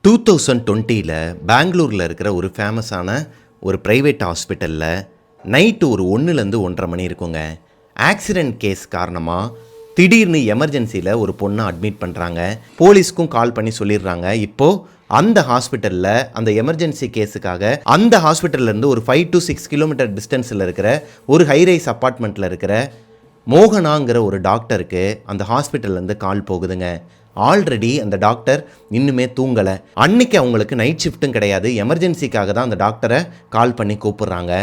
2020ல் பெங்களூரில் இருக்கிற ஒரு ஃபேமஸான ஒரு ப்ரைவேட் ஹாஸ்பிட்டலில் நைட்டு ஒரு 1லேருந்து 1:30 மணி இருக்குங்க. ஆக்சிடெண்ட் கேஸ் காரணமாக திடீர்னு எமர்ஜென்சியில் ஒரு பொண்ணை அட்மிட் பண்ணுறாங்க. போலீஸ்க்கும் கால் பண்ணி சொல்லிடுறாங்க. இப்போது அந்த ஹாஸ்பிட்டலில் அந்த எமர்ஜென்சி கேஸுக்காக அந்த ஹாஸ்பிட்டல்லேருந்து ஒரு 5 to 6 கிலோமீட்டர் டிஸ்டன்ஸில் இருக்கிற ஒரு ஹைரைஸ் அப்பார்ட்மெண்ட்டில் இருக்கிற மோகனாங்கிற ஒரு டாக்டருக்கு அந்த ஹாஸ்பிட்டல்லேருந்து கால் போகுதுங்க. ஆல்ரெடி அந்த டாக்டர் இன்னுமே தூங்கலை. அன்னைக்கு அவங்களுக்கு நைட் ஷிஃப்ட்டும் கிடையாது. எமர்ஜென்சிக்காக தான் அந்த டாக்டரை கால் பண்ணி கூப்பிட்றாங்க.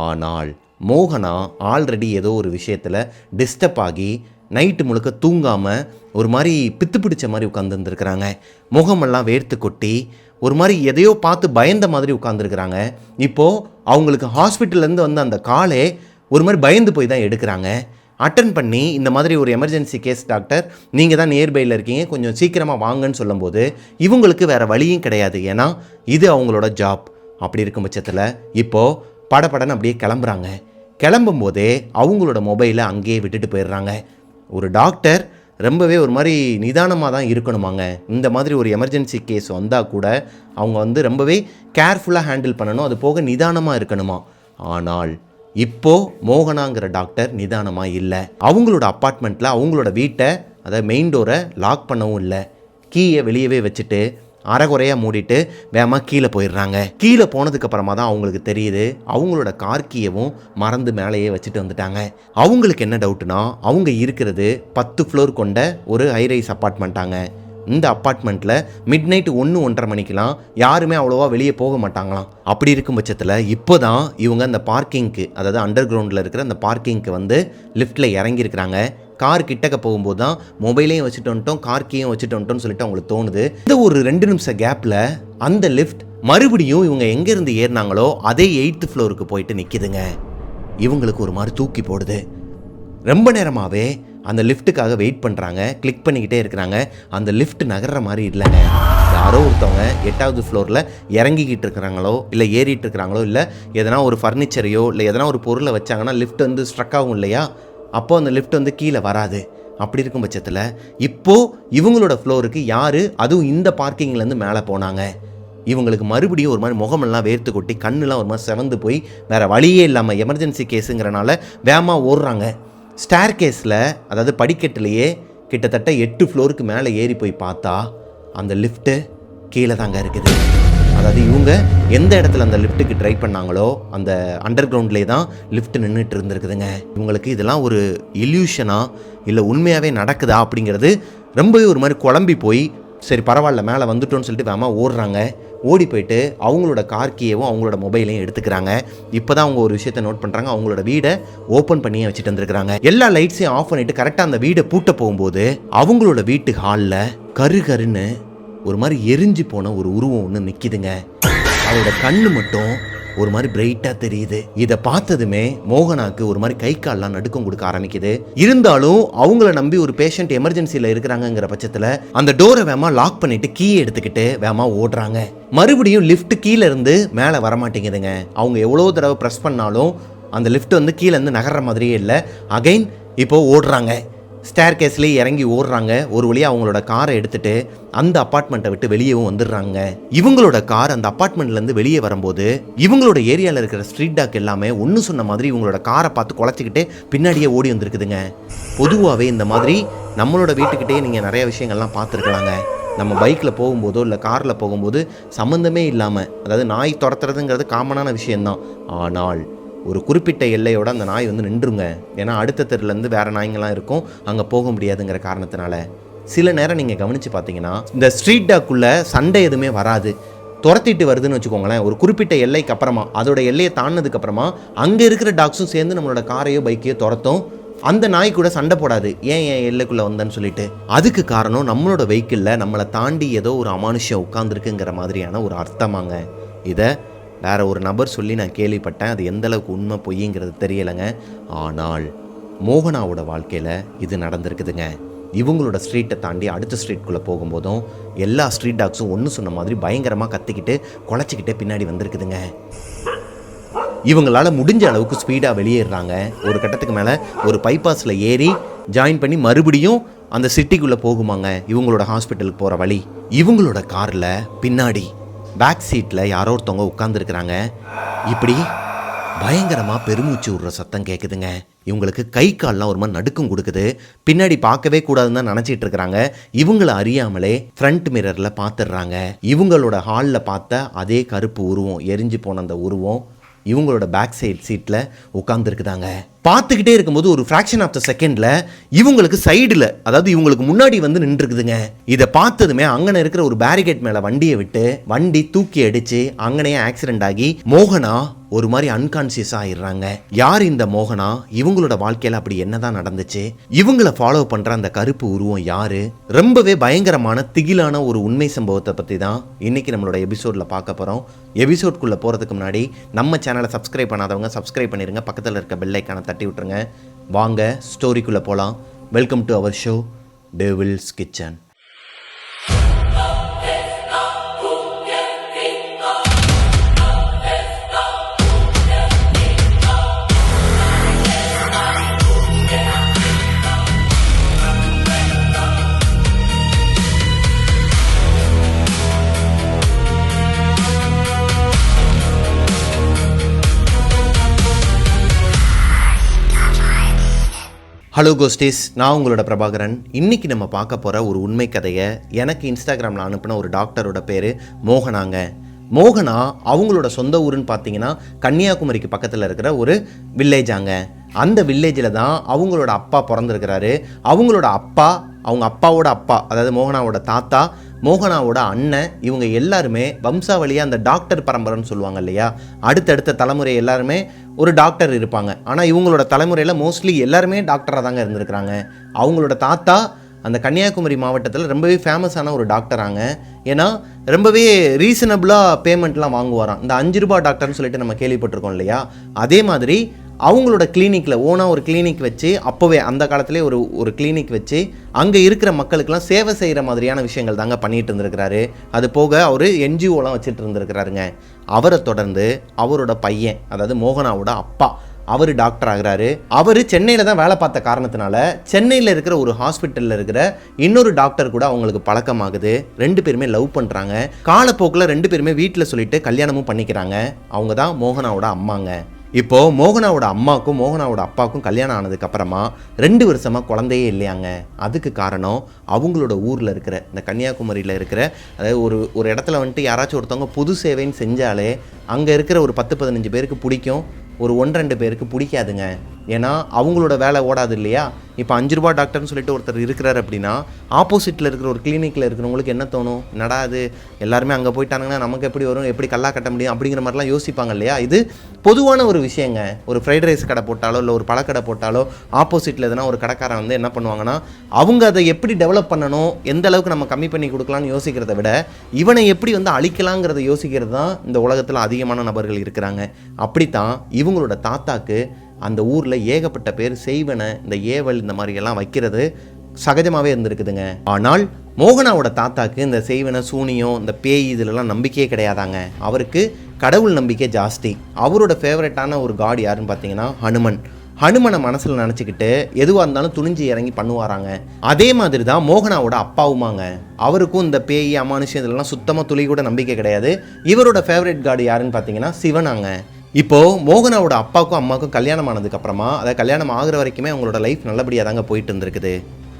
ஆனால் மோகனா ஆல்ரெடி ஏதோ ஒரு விஷயத்தில் டிஸ்டர்ப் ஆகி நைட்டு முழுக்க தூங்காமல் ஒரு மாதிரி பித்து பிடிச்ச மாதிரி உட்காந்துருந்துருக்குறாங்க. முகமெல்லாம் வேர்த்து கொட்டி ஒரு மாதிரி எதையோ பார்த்து பயந்த மாதிரி உட்காந்துருக்குறாங்க. இப்போது அவங்களுக்கு ஹாஸ்பிட்டல்லேருந்து வந்து அந்த காலே ஒரு மாதிரி பயந்து போய் தான் எடுக்கிறாங்க. அட்டன் பண்ணி இந்த மாதிரி ஒரு எமர்ஜென்சி கேஸ் டாக்டர், நீங்கள் தான் நியர்பையில் இருக்கீங்க, கொஞ்சம் சீக்கிரமாக வாங்கன்னு சொல்லும்போது இவங்களுக்கு வேறு வழியும் கிடையாது. ஏன்னா இது அவங்களோட ஜாப். அப்படி இருக்கும் பட்சத்தில் இப்போது படப்படன்னு அப்படியே கிளம்புறாங்க. கிளம்பும்போதே அவங்களோட மொபைலை அங்கேயே விட்டுட்டு போயிடுறாங்க. ஒரு டாக்டர் ரொம்பவே ஒரு மாதிரி நிதானமாக தான் இருக்கணுமாங்க. இந்த மாதிரி ஒரு எமர்ஜென்சி கேஸ் வந்தால் கூட அவங்க வந்து ரொம்பவே கேர்ஃபுல்லாக ஹேண்டில் பண்ணணும். அது போக நிதானமாக இருக்கணுமா. ஆனால் இப்போது மோகனாங்கிற டாக்டர் நிதானமாக இல்லை. அவங்களோட அப்பார்ட்மெண்ட்டில் அவங்களோட வீட்டை, அதாவது மெயின் டோரை லாக் பண்ணவும் இல்லை. கீயை வெளியவே வச்சுட்டு அரைகுறையாக மூடிட்டு வேகமாக கீழே போயிடுறாங்க. கீழே போனதுக்கப்புறமா தான் அவங்களுக்கு தெரியுது அவங்களோட கார் கீயவும் மறந்து மேலேயே வச்சுட்டு வந்துட்டாங்க. அவங்களுக்கு என்ன டவுட்னா, அவங்க இருக்கிறது 10 ஃப்ளோர் கொண்ட ஒரு ஹைரைஸ் அப்பார்ட்மெண்ட்டாங்க. இந்த அப்பார்ட்மெண்ட்டில் மிட் நைட்டு 1-1:30 மணிக்கெலாம் யாருமே அவ்வளோவா வெளியே போக மாட்டாங்களாம். அப்படி இருக்கும் பட்சத்தில் இப்போ தான் இவங்க அந்த பார்க்கிங்க்கு, அதாவது அண்டர் கிரவுண்டில் இருக்கிற அந்த பார்க்கிங்க்கு வந்து லிஃப்ட்டில் இறங்கியிருக்கிறாங்க. கார் கிட்டக்க போகும்போது தான் மொபைலையும் வச்சுட்டு வந்துட்டோம், கார் கீயும் வச்சுட்டு வந்துட்டோம்னு சொல்லிட்டு அவங்களுக்கு தோணுது. இந்த ஒரு 2 நிமிஷம் கேப்பில் அந்த லிஃப்ட் மறுபடியும் இவங்க எங்கேருந்து ஏறினாங்களோ அதே 8th ஃப்ளோருக்கு போயிட்டு நிற்கிதுங்க. இவங்களுக்கு ஒரு மாதிரி தூக்கி போடுது. ரொம்ப நேரமாகவே அந்த லிஃப்ட்டுக்காக வெயிட் பண்ணுறாங்க, கிளிக் பண்ணிக்கிட்டே இருக்கிறாங்க. அந்த லிஃப்ட் நகர்ற மாதிரி இல்லைங்க. யாரோ ஒருத்தவங்க 8வது ஃப்ளோரில் இறங்கிக்கிட்டு இருக்கிறாங்களோ இல்லை ஏறிட்டு இருக்கிறாங்களோ, இல்லை எதனா ஒரு ஃபர்னிச்சரையோ இல்லை எதனா ஒரு பொருளை வச்சாங்கன்னா லிஃப்ட் வந்து ஸ்ட்ரக் ஆகும் இல்லையா, அப்போது அந்த லிஃப்ட் வந்து கீழே வராது. அப்படி இருக்கும் பட்சத்தில் இப்போது இவங்களோட ஃப்ளோருக்கு யார், அதுவும் இந்த பார்க்கிங்லேருந்து மேலே போனாங்க. இவங்களுக்கு மறுபடியும் ஒரு மாதிரி முகமெல்லாம் வேர்த்து கொட்டி கண்ணுலாம் ஒரு மாதிரி செவந்து போய் வேறு வழியே இல்லாமல் எமர்ஜென்சி கேஸுங்கிறனால வேகமாக ஓடுறாங்க. ஸ்டேர் கேஸில், அதாவது படிக்கட்டுலேயே கிட்டத்தட்ட 8 ஃப்ளோருக்கு மேலே ஏறி போய் பார்த்தா அந்த லிஃப்ட்டு கீழே தாங்க இருக்குது. அதாவது இவங்க எந்த இடத்துல அந்த லிஃப்ட்டுக்கு ட்ரை பண்ணாங்களோ அந்த அண்டர் கிரவுண்ட்லேயே தான் லிஃப்ட் நின்றுட்டு இருந்துருக்குதுங்க. இவங்களுக்கு இதெல்லாம் ஒரு இல்யூஷனா இல்லை உண்மையாகவே நடக்குதா அப்படிங்கிறது ரொம்பவே ஒரு மாதிரி குழம்பி போய், சரி பரவாயில்ல மேலே வந்துட்டோன்னு சொல்லிட்டு வேகமாக ஓடுறாங்க. ஓடி போயிட்டு அவங்களோட கார் கீயவும் அவங்களோட மொபைலையும் எடுத்துக்கிறாங்க. இப்போ தான் அவங்க ஒரு விஷயத்தை நோட் பண்ணுறாங்க. அவங்களோட வீடை ஓப்பன் பண்ணியே வச்சுட்டு வந்துருக்குறாங்க. எல்லா லைட்ஸையும் ஆஃப் பண்ணிவிட்டு கரெக்டாக அந்த வீடை பூட்ட போகும்போது அவங்களோட வீட்டு ஹாலில் கருன்னு ஒரு மாதிரி எரிஞ்சு போன ஒரு உருவம் ஒன்று நிற்கிதுங்க. அதோட கண்ணு மட்டும் ஒரு மாதிரி பிரைட்டாக தெரியுது. இதை பார்த்ததுமே மோகனாக்கு ஒரு மாதிரி கை கால்லாம் நடுக்கம் கொடுக்க ஆரம்பிக்குது. இருந்தாலும் அவங்கள நம்பி ஒரு பேஷண்ட் எமர்ஜென்சியில் இருக்கிறாங்கிற பட்சத்தில் அந்த டோரை வேகமாக லாக் பண்ணிட்டு கீயை எடுத்துக்கிட்டு வேகமாக ஓடுறாங்க. மறுபடியும் லிஃப்ட் கீழே இருந்து மேலே வரமாட்டேங்குதுங்க. அவங்க எவ்வளோ தடவை ப்ரெஸ் பண்ணாலும் அந்த லிஃப்ட் வந்து கீழே இருந்து நகர்ற மாதிரியே இல்லை. அகைன் இப்போ ஓடுறாங்க. ஸ்டேர் கேஸ்லேயே இறங்கி ஓடுறாங்க. ஒரு வழியாக அவங்களோட காரை எடுத்துகிட்டு அந்த அப்பார்ட்மெண்ட்டை விட்டு வெளியேவும் வந்துடுறாங்க. இவங்களோட கார் அந்த அப்பார்ட்மெண்ட்லேருந்து வெளியே வரும்போது இவங்களோட ஏரியாவில் இருக்கிற ஸ்ட்ரீட் டாக் எல்லாமே ஒன்று சொன்ன மாதிரி இவங்களோட காரை பார்த்து குலைச்சிக்கிட்டு பின்னாடியே ஓடி வந்திருக்குதுங்க. பொதுவாகவே இந்த மாதிரி நம்மளோட வீட்டுக்கிட்டே நீங்கள் நிறைய விஷயங்கள்லாம் பார்த்துருக்கலாங்க. நம்ம பைக்கில் போகும்போதோ இல்லை காரில் போகும்போது சம்மந்தமே இல்லாமல், அதாவது நாய் துரத்துறதுங்கிறது காமனான விஷயந்தான். ஆனால் ஒரு குறிப்பிட்ட எல்லையோட அந்த நாய் வந்து நின்றுங்க. ஏன்னா அடுத்த தெருலேருந்து வேறு நாய்ங்கள்லாம் இருக்கும், அங்கே போக முடியாதுங்கிற காரணத்தினால. சில நேரம் நீங்கள் கவனித்து பார்த்தீங்கன்னா இந்த ஸ்ட்ரீட் டாக்குள்ளே சண்டை எதுவுமே வராது. துரத்திட்டு வருதுன்னு வச்சுக்கோங்களேன். ஒரு குறிப்பிட்ட எல்லைக்கு அப்புறமா, அதோட எல்லையை தாண்டினதுக்கப்புறமா அங்கே இருக்கிற டாக்ஸும் சேர்ந்து நம்மளோட காரையோ பைக்கையோ துரத்தும். அந்த நாய் கூட சண்டை போடாது, ஏன் எல்லைக்குள்ளே வந்தேன்னு சொல்லிட்டு. அதுக்கு காரணம் நம்மளோட வெஹிக்கிளில் நம்மளை தாண்டி ஏதோ ஒரு அமானுஷ்யம் உட்காந்துருக்குங்கிற மாதிரியான ஒரு அர்த்தமாங்க. இதை வேறு ஒரு நபர் சொல்லி நான் கேள்விப்பட்டேன். அது எந்தளவுக்கு உண்மை பொய்ங்கிறது தெரியலைங்க. ஆனால் மோகனாவோட வாழ்க்கையில் இது நடந்திருக்குதுங்க. இவங்களோட ஸ்ட்ரீட்டை தாண்டி அடுத்த ஸ்ட்ரீட்குள்ளே போகும்போதும் எல்லா ஸ்ட்ரீட் டாக்ஸும் ஒன்று சொன்ன மாதிரி பயங்கரமாக கத்திக்கிட்டு குலைச்சிக்கிட்டே பின்னாடி வந்திருக்குதுங்க. இவங்களால் முடிஞ்ச அளவுக்கு ஸ்பீடாக வெளியேறாங்க. ஒரு கட்டத்துக்கு மேலே ஒரு பைபாஸில் ஏறி ஜாயின் பண்ணி மறுபடியும் அந்த சிட்டிக்குள்ளே போகுமாங்க இவங்களோட ஹாஸ்பிட்டலுக்கு போகிற வழி. இவங்களோட காரில் பின்னாடி பேக் சீட்டில் யாரோ ஒருத்தவங்க உட்காந்துருக்குறாங்க. இப்படி பயங்கரமாக பெருமூச்சு விடுற சத்தம் கேட்குதுங்க. இவங்களுக்கு கை கால்லாம் ஒரு மாதிரி நடுக்கம் கொடுக்குது. பின்னாடி பார்க்கவே கூடாதுன்னு தான் நினச்சிட்டு இருக்கிறாங்க. இவங்களை அறியாமலே ஃப்ரண்ட் மிரரில் பார்த்துடுறாங்க. இவங்களோட ஹாலில் பார்த்த அதே கருப்பு உருவம், எரிஞ்சு போன அந்த உருவம் இவங்களோட பேக் சைடு சீட்டில் உட்காந்துருக்குதாங்க. பார்த்துக்கிட்டே இருக்கும்போது ஒரு ஃப்ராக்ஷன் ஆஃப் த செகண்டில் இவங்களுக்கு சைடில், அதாவது இவங்களுக்கு முன்னாடி வந்து நின்றுருக்குதுங்க. இதை பார்த்ததுமே அங்கன இருக்கிற ஒரு பேரிகேட் மேலே வண்டியை விட்டு வண்டி தூக்கி அடித்து அங்கனையே ஆக்சிடென்ட் ஆகி மோகனா ஒரு மாதிரி அன்கான்சியஸ் ஆயிடுறாங்க. யார் இந்த மோகனா? இவங்களோட வாழ்க்கையில் அப்படி என்னதான் நடந்துச்சு? இவங்களை ஃபாலோ பண்ணுற அந்த கருப்பு உருவம் யாரு? ரொம்பவே பயங்கரமான திகிலான ஒரு உண்மை சம்பவத்தை பற்றி தான் இன்னைக்கு நம்மளோட எபிசோடில் பார்க்க போகிறோம். எபிசோட்குள்ளே போகிறதுக்கு முன்னாடி நம்ம சேனலை சப்ஸ்கிரைப் பண்ணாதவங்க சப்ஸ்கிரைப் பண்ணிடுங்க. பக்கத்தில் இருக்க பெல் ஐக்கானை தட்டி விட்டுருங்க. வாங்க ஸ்டோரிக்குள்ளே போகலாம். Welcome to our show Devil's Kitchen. Hello ghosties, நான் உங்களோட பிரபாகரன். இன்றைக்கி நம்ம பார்க்க போகிற ஒரு உண்மை கதையை எனக்கு இன்ஸ்டாகிராமில் அனுப்பின ஒரு டாக்டரோட பேர் மோகனாங்க. மோகனா அவங்களோட சொந்த ஊருன்னு பார்த்தீங்கன்னா கன்னியாகுமரிக்கு பக்கத்தில் இருக்கிற ஒரு வில்லேஜாங்க. அந்த வில்லேஜில் தான் அவங்களோட அப்பா பிறந்திருக்கிறாரு. அவங்களோட அப்பா, அவங்க அப்பாவோட அப்பா, அதாவது மோகனாவோட தாத்தா, மோகனாவோட அண்ணன், இவங்க எல்லாருமே வம்சாவளியாக அந்த டாக்டர் பரம்பரைன்னு சொல்லுவாங்க இல்லையா, அடுத்தடுத்த தலைமுறை எல்லாருமே ஒரு டாக்டர் இருப்பாங்க. ஆனால் இவங்களோட தலைமுறையில் மோஸ்ட்லி எல்லாருமே டாக்டராக தாங்க இருந்திருக்கிறாங்க. அவங்களோட தாத்தா அந்த கன்னியாகுமரி மாவட்டத்தில் ரொம்பவே ஃபேமஸான ஒரு டாக்டராங்க. ஏன்னா ரொம்பவே ரீசனபிளாக பேமெண்ட்லாம் வாங்குவாராம். இந்த 5 ரூபா டாக்டர்னு சொல்லிட்டு நம்ம கேள்விப்பட்டிருக்கோம் இல்லையா, அதே மாதிரி அவங்களோட கிளினிக்கில் ஓனாக ஒரு கிளினிக் வச்சு, அப்போவே அந்த காலத்திலே ஒரு கிளினிக் வச்சு அங்கே இருக்கிற மக்களுக்கெல்லாம் சேவை செய்கிற மாதிரியான விஷயங்கள் தாங்க பண்ணிகிட்டு இருந்திருக்கிறாரு. அது போக அவர் என்ஜிஓலாம் வச்சுட்டு இருந்திருக்கிறாருங்க. அவரை தொடர்ந்து அவரோட பையன், அதாவது மோகனாவோட அப்பா, அவர் டாக்டர் ஆகிறாரு. அவர் சென்னையில் தான் வேலை பார்த்த காரணத்தினால சென்னையில் இருக்கிற ஒரு ஹாஸ்பிட்டலில் இருக்கிற இன்னொரு டாக்டர் கூட அவங்களுக்கு பழக்கமாகுது. 2 பேருமே லவ் பண்ணுறாங்க. காலப்போக்கில் 2 பேருமே வீட்டில் சொல்லிட்டு கல்யாணமும் பண்ணிக்கிறாங்க. அவங்க தான் மோகனாவோட அம்மாங்க. இப்போது மோகனாவோட அம்மாவுக்கும் மோகனாவோட அப்பாவுக்கும் கல்யாணம் ஆனதுக்கப்புறமா 2 வருஷமாக குழந்தையே இல்லையாங்க. அதுக்கு காரணம் அவங்களோட ஊரில் இருக்கிற இந்த கன்னியாகுமரியில் இருக்கிற, அதாவது ஒரு இடத்துல வந்துட்டு யாராச்சும் ஒருத்தவங்க பொது சேவைன்னு செஞ்சாலே அங்கே இருக்கிற ஒரு 10-15 பேருக்கு பிடிக்கும், ஒரு 1-2 பேருக்கு பிடிக்காதுங்க. ஏன்னா அவங்களோட வேலை ஓடாது இல்லையா. இப்போ 5 ரூபா டாக்டர்னு சொல்லிட்டு ஒருத்தர் இருக்கிறார் அப்படின்னா ஆப்போசிட்டில் இருக்கிற ஒரு கிளினிக்கில் இருக்கிறவங்களுக்கு என்ன தோணும்? என்னடா அது, எல்லாருமே அங்கே போயிட்டாங்கன்னா நமக்கு எப்படி வரும், எப்படி கல்லா கட்ட முடியும் அப்படிங்கிற மாதிரிலாம் யோசிப்பாங்க இல்லையா. இது பொதுவான ஒரு விஷயங்க. ஒரு ஃப்ரைட் ரைஸ் கடை போட்டாலோ இல்லை ஒரு பழக்கடை போட்டாலோ ஆப்போசிட்டில் எதுனா ஒரு கடைக்காரன் வந்து என்ன பண்ணுவாங்கன்னா, அவங்க அதை எப்படி டெவலப் பண்ணணும், எந்த அளவுக்கு நம்ம கம்மி பண்ணி கொடுக்கலான்னு யோசிக்கிறத விட இவனை எப்படி வந்து அழிக்கலாங்கிறத யோசிக்கிறது தான் இந்த உலகத்தில் அதிகமான நபர்கள் இருக்கிறாங்க. அப்படித்தான் இவங்களோட தாத்தாக்கு அந்த ஊரில் ஏகப்பட்ட பேர் செய்வனை, இந்த ஏவல், இந்த மாதிரியெல்லாம் வைக்கிறது சகஜமாகவே இருந்திருக்குதுங்க. ஆனால் மோகனாவோட தாத்தாக்கு இந்த செய்வனை, சூனியம், இந்த பேய் இதிலெல்லாம் நம்பிக்கையே கிடையாதாங்க. அவருக்கு கடவுள் நம்பிக்கை ஜாஸ்தி. அவரோட ஃபேவரட்டான ஒரு காட் யாருன்னு பார்த்தீங்கன்னா ஹனுமன். ஹனுமனை மனசில் நினச்சிக்கிட்டு எதுவாக இருந்தாலும் துணிஞ்சு இறங்கி பண்ணுவாராங்க. அதே மாதிரி தான் மோகனாவோட அப்பாவுமாங்க. அவருக்கும் இந்த பேய், அமானுஷம் இதெல்லாம் சுத்தமாக துளி கூட நம்பிக்கை கிடையாது. இவரோட ஃபேவரட் காடு யாருன்னு பார்த்தீங்கன்னா சிவனாங்க. இப்போது மோகனாவோட அப்பாவுக்கும் அம்மாவுக்கும் கல்யாணம் ஆனதுக்கப்புறமா, அதாவது கல்யாணம் ஆகிற வரைக்குமே அவங்களோட லைஃப் நல்லபடியாக தாங்க போயிட்டு இருந்திருக்குது.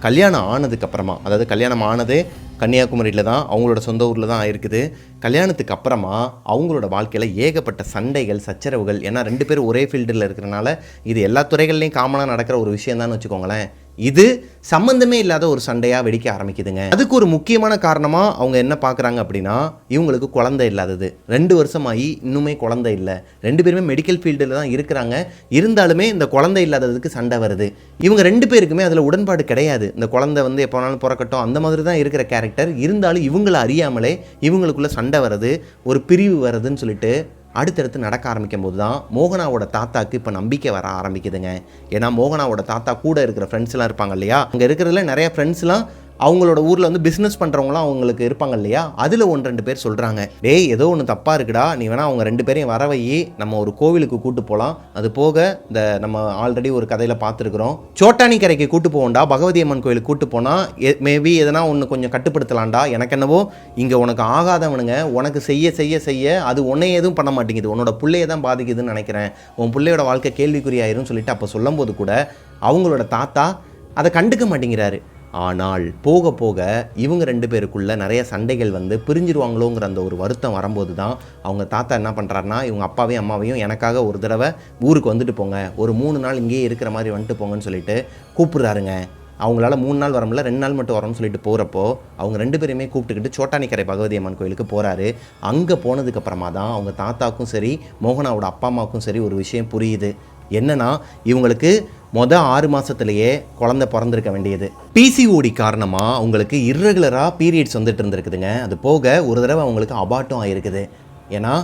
கல்யாணம் ஆனதுக்கப்புறமா, அதாவது கல்யாணம் ஆனது கன்னியாகுமரியில் தான், அவங்களோட சொந்த ஊரில் தான் ஆயிருக்குது. கல்யாணத்துக்கு அப்புறமா அவங்களோட வாழ்க்கையில் ஏகப்பட்ட சண்டைகள், சச்சரவுகள். ஏன்னா 2 பேரும் ஒரே ஃபீல்டில் இருக்கிறனால இது எல்லா துறைகள்லையும் காமனாக நடக்கிற ஒரு விஷயம் தான் வச்சுக்கோங்களேன். இது சம்மந்தமே இல்லாத ஒரு சண்டையாக வெடிக்க ஆரம்பிக்குதுங்க. அதுக்கு ஒரு முக்கியமான காரணமாக அவங்க என்ன பார்க்குறாங்க அப்படின்னா, இவங்களுக்கு குழந்தை இல்லாதது. 2 வருஷமாகி இன்னுமே குழந்தை இல்லை. 2 பேருமே மெடிக்கல் ஃபீல்டில் தான் இருக்கிறாங்க. இருந்தாலுமே இந்த குழந்தை இல்லாததுக்கு சண்டை வருது. இவங்க 2 பேருக்குமே அதில் உடன்பாடு கிடையாது. இந்த குழந்தை வந்து எப்போ வேணாலும் பிறக்கட்டும் அந்த மாதிரி தான் இருக்கிற கேரக்டர். இருந்தாலும் இவங்களை அறியாமலே இவங்களுக்குள்ள சண்டை வருது, ஒரு பிரிவு வருதுன்னு சொல்லிட்டு அடுத்தடுத்து நடக்க ஆரம்பிக்கும் போது தான் மோகனாவோட தாத்தாக்கு இப்போ நம்பிக்கை வர ஆரம்பிக்குதுங்க. ஏன்னா மோகனாவோட தாத்தா கூட இருக்கிற ஃப்ரெண்ட்ஸ்லாம் இருப்பாங்க இல்லையா, அங்கே இருக்கிறதுல நிறைய ஃப்ரெண்ட்ஸ்லாம் அவங்களோட ஊரில் வந்து பிஸ்னஸ் பண்ணுறவங்களாம் அவங்களுக்கு இருப்பாங்க இல்லையா, அதில் 1-2 பேர் சொல்கிறாங்க, டேய் ஏதோ ஒன்று தப்பாக இருக்குடா, நீ வேணால் அவங்க 2 பேரையும் வர வை, நம்ம ஒரு கோவிலுக்கு கூட்டு போகலாம். அது போக இந்த நம்ம ஆல்ரெடி ஒரு கதையில் பார்த்துருக்குறோம், சோட்டானி கரைக்கு கூட்டு போவோம்டா, பகவதி அம்மன் கோயிலுக்கு கூட்டு போனால் மேபி எதனா ஒன்று கொஞ்சம் கட்டுப்படுத்தலாம்டா, எனக்கு என்னவோ இங்கே உனக்கு ஆகாதவனுங்க உனக்கு செய்ய செய்ய செய்ய அது உன்னை எதுவும் பண்ண மாட்டேங்குது, உன்னோட பிள்ளையை தான் பாதிக்குதுன்னு நினைக்கிறேன், உன் பிள்ளையோட வாழ்க்கை கேள்விக்குறியாயிருன்னு சொல்லிட்டு அப்போ சொல்லும்போது கூட அவங்களோட தாத்தா அதை கண்டுக்க மாட்டேங்கிறாரு. ஆனால் போக போக இவங்க 2 பேருக்குள்ளே நிறைய சண்டைகள் வந்து பிரிஞ்சிருவாங்களோங்கிற அந்த ஒரு வருத்தம் வரும்போது தான் அவங்க தாத்தா என்ன பண்ணுறாருனா, இவங்க அப்பாவையும் அம்மாவையும் எனக்காக ஒரு தடவை ஊருக்கு வந்துட்டு போங்க, ஒரு 3 நாள் இங்கேயே இருக்கிற மாதிரி வந்துட்டு போங்கன்னு சொல்லிட்டு கூப்பிட்றாருங்க. அவங்களால 3 நாள் வர முடியல, 2 நாள் மட்டும் வரோம்னு சொல்லிட்டு போகிறப்போ அவங்க 2 பேருமே கூப்பிட்டுக்கிட்டு சோட்டானிக்கரை பகவதி அம்மன் கோயிலுக்கு போகிறாரு. அங்கே போனதுக்கப்புறமா தான் அவங்க தாத்தாவுக்கும் சரி மோகனாவோட அப்பா அம்மாவுக்கும் சரி ஒரு விஷயம் புரியுது. என்னன்னா, இவங்களுக்கு 6 மாதத்துலேயே குழந்தை பிறந்திருக்க வேண்டியது. பிசிஓடி காரணமாக அவங்களுக்கு இர்ரெகுலராக பீரியட்ஸ் வந்துட்டு இருந்திருக்குதுங்க. அது போக ஒரு தடவை அவங்களுக்கு அபார்ட்டும் ஆகிருக்குது. ஏன்னா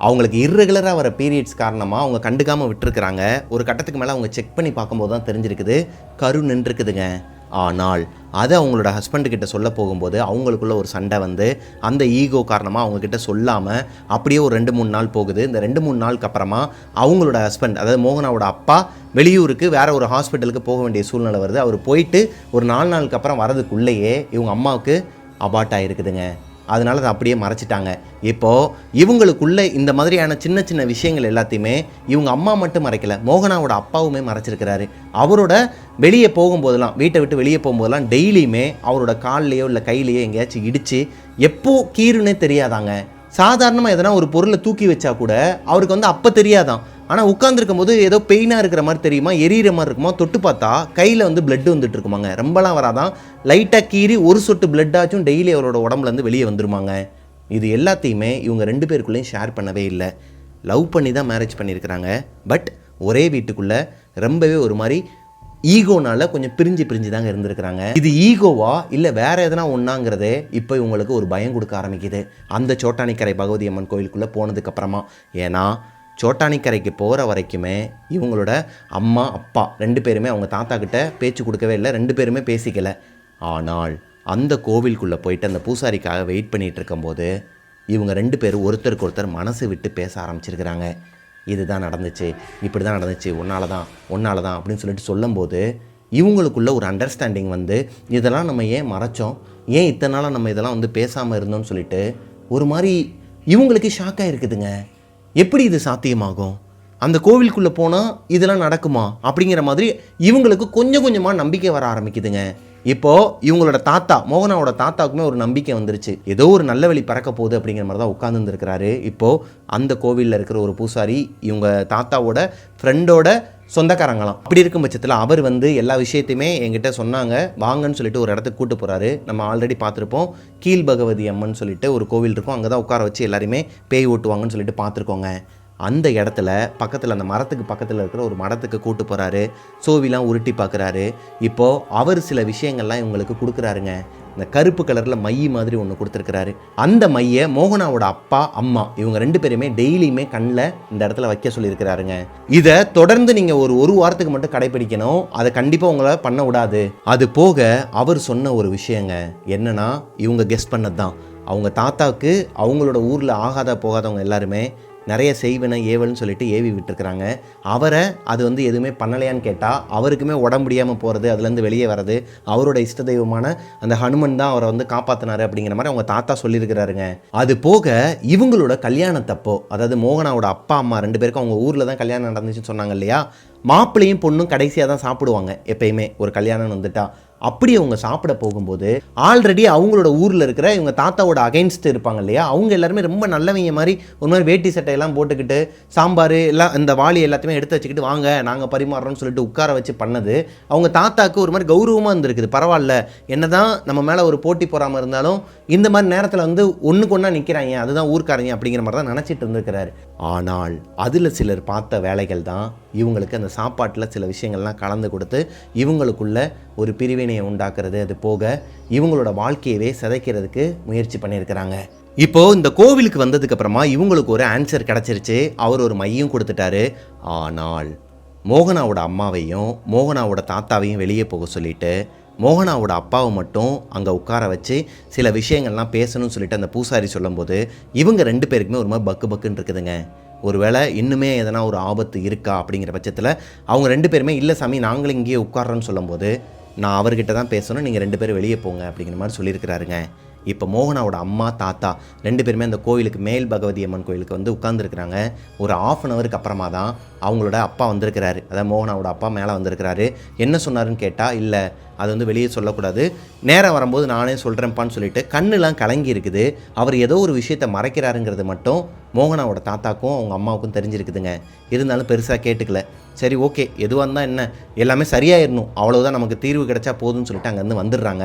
அவங்களுக்கு இர்ரெகுலராக வர பீரியட்ஸ் காரணமாக அவங்க கண்டுக்காமல் விட்டுருக்குறாங்க. ஒரு கட்டத்துக்கு மேலே அவங்க செக் பண்ணி பார்க்கும்போது தான் தெரிஞ்சிருக்குது கரு நின்றுருக்குதுங்க. ஆனால் அதை அவங்களோட ஹஸ்பண்டுக்கிட்ட சொல்ல போகும்போது அவங்களுக்குள்ள ஒரு சண்டை வந்து அந்த ஈகோ காரணமாக அவங்கக்கிட்ட சொல்லாமல் அப்படியே ஒரு 2-3 நாள் போகுது. இந்த 2-3 நாளுக்கு அப்புறமா அவங்களோட ஹஸ்பண்ட், அதாவது மோகனாவோட அப்பா, வெளியூருக்கு வேறு ஒரு ஹாஸ்பிட்டலுக்கு போக வேண்டிய சூழ்நிலை வருது. அவர் போயிட்டு ஒரு 4 நாளுக்கு அப்புறம் வரதுக்குள்ளேயே இவங்க அம்மாவுக்கு அபார்ட் ஆகிருக்குதுங்க. அதனால அதை அப்படியே மறைச்சிட்டாங்க. இப்போது இவங்களுக்குள்ள இந்த மாதிரியான சின்ன சின்ன விஷயங்கள் எல்லாத்தையுமே இவங்க அம்மா மட்டும் மறைக்கலை, மோகனாவோட அப்பாவுமே மறைச்சிருக்கிறாரு. அவரோட வெளியே போகும்போதெல்லாம், வீட்டை விட்டு வெளியே போகும்போதெல்லாம் டெய்லியுமே அவரோட கால்லையோ இல்லை கையிலையோ எங்கேயாச்சும் இடித்து எப்போ கீறுன்னே தெரியாதாங்க. சாதாரணமாக எதனா ஒரு பொருளை தூக்கி வச்சா கூட அவருக்கு வந்து அப்போ தெரியாதான். ஆனால் உட்காந்துருக்கும் போது ஏதோ பெயினாக இருக்கிற மாதிரி தெரியுமா, எரியிற மாதிரி இருக்குமா, தொட்டு பார்த்தா கையில் வந்து பிளட் வந்துட்டு இருக்குமாங்க. ரொம்பலாம் வராதான், லைட்டாக கீறி ஒரு சொட்டு பிளட்டாச்சும் டெய்லி அவரோட உடம்புலேருந்து வெளியே வந்துருமாங்க. இது எல்லாத்தையுமே இவங்க 2 பேருக்குள்ளேயும் ஷேர் பண்ணவே இல்லை. லவ் பண்ணி தான் மேரேஜ் பண்ணியிருக்கிறாங்க. பட் ஒரே வீட்டுக்குள்ளே ரொம்பவே ஒரு மாதிரி ஈகோனால கொஞ்சம் பிரிஞ்சு தாங்க இருந்திருக்கிறாங்க. இது ஈகோவா இல்லை வேற எதனா ஒன்றாங்கிறதே இப்போ இவங்களுக்கு ஒரு பயம் கொடுக்க ஆரம்பிக்குது அந்த சோட்டானிக்கரை பகவதி அம்மன் கோயிலுக்குள்ளே போனதுக்கப்புறமா. ஏன்னா சோட்டானிக்கரைக்கு போகிற வரைக்குமே இவங்களோட அம்மா அப்பா 2 பேருமே அவங்க தாத்தா கிட்ட பேச்சு கொடுக்கவே இல்லை, 2 பேருமே பேசிக்கலை. ஆனால் அந்த கோவிலுக்குள்ளே போயிட்டு அந்த பூசாரிக்காக வெயிட் பண்ணிகிட்டு இருக்கும்போது இவங்க 2 பேரும் ஒருத்தருக்கு ஒருத்தர் மனசு விட்டு பேச ஆரம்பிச்சிருக்கிறாங்க. இதுதான் நடந்துச்சு, இப்படி தான் நடந்துச்சு, ஒன்னால தான் அப்படின்னு சொல்லிட்டு சொல்லும்போது இவங்களுக்குள்ள ஒரு அண்டர்ஸ்டாண்டிங் வந்து இதெல்லாம் நம்ம ஏன் மறைச்சோம், ஏன் இத்தனை நாளாக நம்ம இதெல்லாம் வந்து பேசாமல் இருந்தோம்னு சொல்லிட்டு ஒரு மாதிரி இவங்களுக்கு ஷாக்காக இருக்குதுங்க. எப்படி இது சாத்தியமாகும், அந்த கோவிலுக்குள்ளே போனால் இதெல்லாம் நடக்குமா அப்படிங்கிற மாதிரி இவங்களுக்கு கொஞ்சம் கொஞ்சமாக நம்பிக்கை வர ஆரம்பிக்குதுங்க. இப்போது இவங்களோட தாத்தா, மோகனாவோட தாத்தாவுக்குமே ஒரு நம்பிக்கை வந்துருச்சு, ஏதோ ஒரு நல்ல வழி பறக்க போகுது அப்படிங்கிற மாதிரி தான் உட்காந்துருக்கிறாரு. இப்போது அந்த கோவிலில் இருக்கிற ஒரு பூசாரி இவங்க தாத்தாவோட ஃப்ரெண்டோட சொந்தக்காரங்களாம். அப்படி இருக்கும் பட்சத்தில் அவர் வந்து எல்லா விஷயத்தையுமே என்கிட்ட சொன்னாங்க, வாங்கன்னு சொல்லிட்டு ஒரு இடத்துக்கு கூட்டு போகிறாரு. நம்ம ஆல்ரெடி பார்த்துருப்போம், கீழ் பகவதி அம்மன் சொல்லிட்டு ஒரு கோவில் இருக்கும், அங்கே தான் உட்கார வச்சு எல்லாருமே பேய் ஓட்டுவாங்கன்னு சொல்லிட்டு பார்த்துருக்கோங்க. அந்த இடத்துல பக்கத்தில், அந்த மரத்துக்கு பக்கத்தில் இருக்கிற ஒரு மரத்துக்கு கூட்டு போகிறாரு, சோவிலாம் உருட்டி பார்க்குறாரு. இப்போது அவர் சில விஷயங்கள்லாம் இவங்களுக்கு கொடுக்குறாருங்க. இந்த கருப்பு கலரில் மை மாதிரி ஒன்று கொடுத்துருக்கிறாரு. அந்த மையை மோகனாவோட அப்பா அம்மா இவங்க 2 பேருமே டெய்லியுமே கண்ணில் இந்த இடத்துல வைக்க சொல்லியிருக்கிறாருங்க. இதை தொடர்ந்து நீங்கள் ஒரு வாரத்துக்கு மட்டும் கடைப்பிடிக்கணும், அதை கண்டிப்பாக உங்களை பண்ண விடாது. அது போக அவர் சொன்ன ஒரு விஷயங்க என்னன்னா, இவங்க கெஸ் பண்ணது தான், அவங்க தாத்தாவுக்கு அவங்களோட ஊரில் ஆகாத போகாதவங்க எல்லாருமே நிறைய செய்வனை ஏவல்னு சொல்லிட்டு ஏவி விட்டுருக்குறாங்க. அவரை அது வந்து எதுவுமே பண்ணலையான்னு கேட்டால் அவருக்குமே உடம்பு முடியாமல் போகிறது, அதுலேருந்து வெளியே வர்றது, அவரோட இஷ்ட தெய்வமான அந்த ஹனுமன் தான் அவரை வந்து காப்பாற்றினாரு அப்படிங்கிற மாதிரி அவங்க தாத்தா சொல்லியிருக்கிறாருங்க. அது போக இவங்களோட கல்யாணத்தப்போ, அதாவது மோகனாவோட அப்பா அம்மா 2 பேருக்கும் அவங்க ஊரில் தான் கல்யாணம் நடந்துச்சுன்னு சொன்னாங்க இல்லையா, மாப்பிள்ளையும் பொண்ணும் கடைசியாக தான் சாப்பிடுவாங்க எப்பயுமே ஒரு கல்யாணம்னு வந்துட்டா. அப்படி அவங்க சாப்பிட போகும்போது ஆல்ரெடி அவங்களோட ஊரில் இருக்கிற இவங்க தாத்தாவோட அகைன்ஸ்ட் இருப்பாங்க இல்லையா, அவங்க எல்லாருமே ரொம்ப நல்லவங்க மாதிரி ஒரு மாதிரி வேட்டி சட்டையெல்லாம் போட்டுக்கிட்டு சாம்பார் எல்லாம் இந்த வாளி எல்லாத்தையுமே எடுத்து வச்சுக்கிட்டு வாங்க நாங்கள் பரிமாறுறோம்னு சொல்லிட்டு உட்கார வச்சு பண்ணது அவங்க தாத்தாவுக்கு ஒரு மாதிரி கௌரவமாக இருந்திருக்குது. பரவாயில்ல, என்னதான் நம்ம மேலே ஒரு போட்டி போகாமல் இருந்தாலும் இந்த மாதிரி நேரத்தில் வந்து ஒன்றுக்கு ஒன்றா நிற்கிறாங்க, அதுதான் ஊர்க்காரங்க அப்படிங்கிற மாதிரி தான் நினச்சிட்டு இருந்திருக்கிறாரு. ஆனால் அதில் சிலர் பார்த்த வேலைகள் தான் இவங்களுக்கு அந்த சாப்பாட்டில் சில விஷயங்கள்லாம் கலந்து கொடுத்து இவங்களுக்குள்ள ஒரு பிரிவினையை உண்டாக்குறது, அது போக இவங்களோட வாழ்க்கையவே சிதைக்கிறதுக்கு முயற்சி பண்ணியிருக்கிறாங்க. இப்போது இந்த கோவிலுக்கு வந்ததுக்கு அப்புறமா இவங்களுக்கு ஒரு ஆன்சர் கிடச்சிருச்சு, அவர் ஒரு மையம் கொடுத்துட்டாரு. ஆனால் மோகனாவோட அம்மாவையும் மோகனாவோட தாத்தாவையும் வெளியே போக சொல்லிட்டு மோகனாவோட அப்பாவை மட்டும் அங்கே உட்கார வச்சு சில விஷயங்கள்லாம் பேசணும்னு சொல்லிட்டு அந்த பூசாரி சொல்லும்போது இவங்க 2 பேருக்குமே ஒரு மாதிரி பக்கு பக்குன்னு இருக்குதுங்க. ஒருவேளை இன்னுமே எதனா ஒரு ஆபத்து இருக்கா அப்படிங்கிற பட்சத்தில் அவங்க 2 பேருமே இல்லை சாமி நாங்களும் இங்கேயே உட்கார்றோன்னு சொல்லும்போது நான் அவர்கிட்ட தான் பேசணும், நீங்கள் 2 பேரும் வெளியே போங்க அப்படிங்கிற மாதிரி சொல்லியிருக்கிறாருங்க. இப்போ மோகனாவோட அம்மா தாத்தா 2 பேருமே அந்த கோவிலுக்கு மேல் பகவதி அம்மன் கோவிலுக்கு வந்து உட்காந்துருக்குறாங்க. ஒரு 1/2 ஹவருக்கு அப்புறமா தான் அவங்களோட அப்பா வந்திருக்கிறாரு. அதாவது மோகனாவோட அப்பா மேலே வந்திருக்கிறாரு. என்ன சொன்னாருன்னு கேட்டால், இல்லை அது வந்து வெளியே சொல்லக்கூடாது, நேரம் வரும்போது நானே சொல்கிறேன்ப்பான்னு சொல்லிட்டு கண்ணுலாம் கலங்கி இருக்குது. அவர் ஏதோ ஒரு விஷயத்தை மறைக்கிறாருங்கிறது மட்டும் மோகனாவோட தாத்தாக்கும் அவங்க அம்மாவுக்கும் தெரிஞ்சிருக்குதுங்க. இருந்தாலும் பெருசாக கேட்டுக்கல. சரி ஓகே, எதுவாக இருந்தால் என்ன, எல்லாமே சரியாயிடணும், அவ்வளோதான், நமக்கு தீர்வு கிடைச்சா போதும்னு சொல்லிட்டு அங்கேருந்து வந்துடுறாங்க.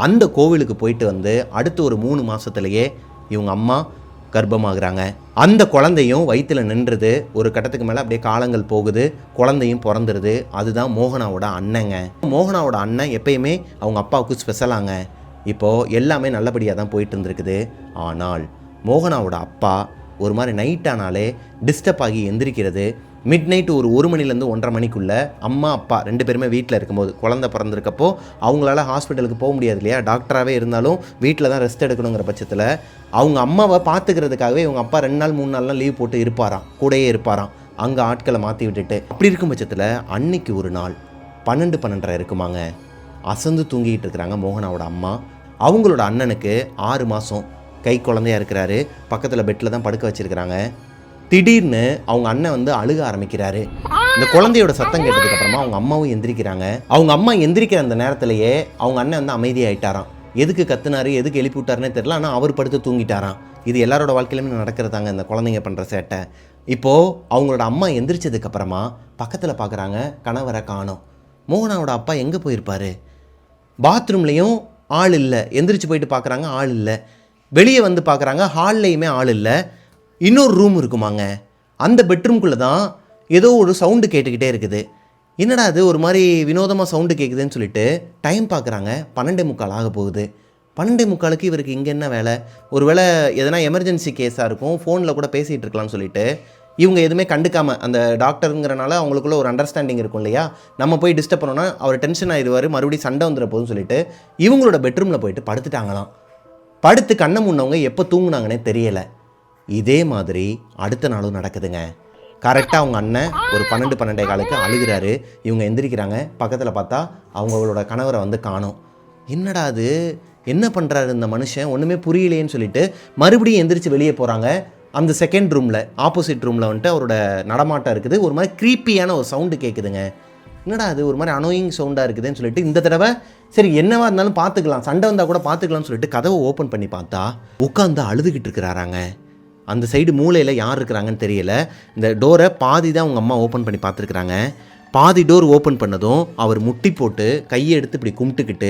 அந்த கோவிலுக்கு போயிட்டு வந்து அடுத்து ஒரு 3 மாதத்துலேயே இவங்க அம்மா கர்ப்பமாகறாங்க. அந்த குழந்தையும் வயிற்றில் நின்றுது. ஒரு கட்டத்துக்கு மேலே அப்படியே காலங்கள் போகுது, குழந்தையும் பிறந்துருது. அதுதான் மோகனாவோட அண்ணங்க. மோகனாவோட அண்ணன் எப்பயுமே அவங்க அப்பாவுக்கு ஸ்பெஷலாங்க. இப்போது எல்லாமே நல்லபடியாக தான் போயிட்டு இருந்திருக்குது. ஆனால் மோகனாவோட அப்பா ஒரு மாதிரி நைட் ஆனாலே டிஸ்டர்ப் ஆகி எந்திரிக்கிறது. மிட் நைட்டு ஒரு 1 மணிலேருந்து 1:30 மணிக்குள்ளே அம்மா அப்பா 2 பேருமே வீட்டில் இருக்கும்போது, குழந்தை பிறந்திருக்கப்போ அவங்களால ஹாஸ்பிட்டலுக்கு போக முடியாது இல்லையா, டாக்டராகவே இருந்தாலும் வீட்டில் தான் ரெஸ்ட் எடுக்கணுங்கிற பட்சத்தில் அவங்க அம்மாவை பார்த்துக்கிறதுக்காகவே இவங்க அப்பா 2 நாள் 3 நாள்லாம் லீவ் போட்டு இருப்பாராம், கூடயே இருப்பாராம், அங்கே ஆட்களை மாற்றி விட்டுட்டு. அப்படி இருக்கும் பட்சத்தில் அன்னைக்கு ஒரு நாள் 12-12:30 இருக்குமாங்க, அசந்து தூங்கிட்டு இருக்கிறாங்க மோகனாவோட அம்மா. அவங்களோட அண்ணனுக்கு 6 மாதம் கை குழந்தையாக இருக்கிறாரு, பக்கத்தில் பெட்டில் தான் படுக்க வச்சுருக்கிறாங்க. திடீர்னு அவங்க அண்ணன் வந்து அழுக ஆரம்பிக்கிறாரு. இந்த குழந்தையோட சத்தம் கேட்டதுக்கப்புறமா அவங்க அம்மாவும் எந்திரிக்கிறாங்க. அவங்க அம்மா எந்திரிக்கிற அந்த நேரத்திலேயே அவங்க அண்ணன் வந்து அமைதியாயிட்டாராம். எதுக்கு கத்துனாரு, எதுக்கு எழுப்பி விட்டாருன்னே தெரியல, ஆனால் அவர் படுத்து தூங்கிட்டாராம். இது எல்லாரோட வாழ்க்கையிலுமே நடக்கிறதாங்க இந்த குழந்தைங்க பண்ணுற சேட்டை. இப்போது அவங்களோட அம்மா எந்திரிச்சதுக்கப்புறமா பக்கத்தில் பார்க்குறாங்க, கணவரை காணோம். மோகனாவோட அப்பா எங்கே போயிருப்பார்? பாத்ரூம்லேயும் ஆள் இல்லை. எந்திரிச்சு போயிட்டு பார்க்குறாங்க, ஆள் இல்லை. வெளியே வந்து பார்க்குறாங்க, ஹால்லையுமே ஆள் இல்லை. இன்னொரு ரூம் இருக்குமாங்க, அந்த பெட்ரூம்குள்ளே தான் ஏதோ ஒரு சவுண்டு கேட்டுக்கிட்டே இருக்குது. என்னடா அது ஒரு மாதிரி வினோதமாக சவுண்டு கேட்குதுன்னு சொல்லிட்டு டைம் பார்க்குறாங்க, 12:45 ஆக போகுது. 12:45 இவருக்கு இங்கே என்ன வேலை? ஒரு வேளை எதனா எமர்ஜென்சி கேஸாக இருக்கும், ஃபோனில் கூட பேசிகிட்டு இருக்கலாம்னு சொல்லிட்டு இவங்க எதுவுமே கண்டுக்காமல், அந்த டாக்டருங்கிறனால அவங்களுக்குள்ள ஒரு அண்டர்ஸ்டாண்டிங் இருக்கும் இல்லையா, நம்ம போய் டிஸ்டர்ப் பண்ணோன்னா அவர் டென்ஷன் ஆகிடுவார், மறுபடியும் சண்டை வந்துட போதுன்னு சொல்லிட்டு இவங்களோட பெட்ரூமில் போயிட்டு படுத்துட்டாங்களாம். படுத்து கண்ணை முன்னவங்க எப்போ தூங்குனாங்கன்னே தெரியலை. இதே மாதிரி அடுத்த நாளும் நடக்குதுங்க. கரெக்டாக அவங்க அண்ணன் ஒரு 12-12:15 அழுகிறாரு. இவங்க எந்திரிக்கிறாங்க, பக்கத்தில் பார்த்தா அவங்களோட கணவரை வந்து காணோம். என்னடா அது, என்ன பண்ணுறாரு இந்த மனுஷன், ஒன்றுமே புரியலேன்னு சொல்லிட்டு மறுபடியும் எந்திரிச்சு வெளியே போகிறாங்க. அந்த செகண்ட் ரூமில், ஆப்போசிட் ரூமில் வந்துட்டு அவரோட நடமாட்டம் இருக்குது. ஒரு மாதிரி க்ரீப்பியான ஒரு சவுண்டு கேட்குதுங்க. என்னடா அது ஒரு மாதிரி அனோயிங் சவுண்டாக இருக்குதுன்னு சொல்லிட்டு இந்த தடவை சரி என்னவா இருந்தாலும் பார்த்துக்கலாம், சண்டை வந்தால் கூட பார்த்துக்கலாம்னு சொல்லிட்டு கதவை ஓப்பன் பண்ணி பார்த்தா உட்காந்து அழுதுகிட்டு இருக்கிறாராங்க. அந்த சைடு மூலையில் யார் இருக்கிறாங்கன்னு தெரியல. இந்த டோரை பாதி தான் அவங்க அம்மா ஓப்பன் பண்ணி பார்த்துருக்குறாங்க. பாதி டோர் ஓப்பன் பண்ணதும் அவர் முட்டி போட்டு கையை எடுத்து இப்படி கும்பிட்டுக்கிட்டு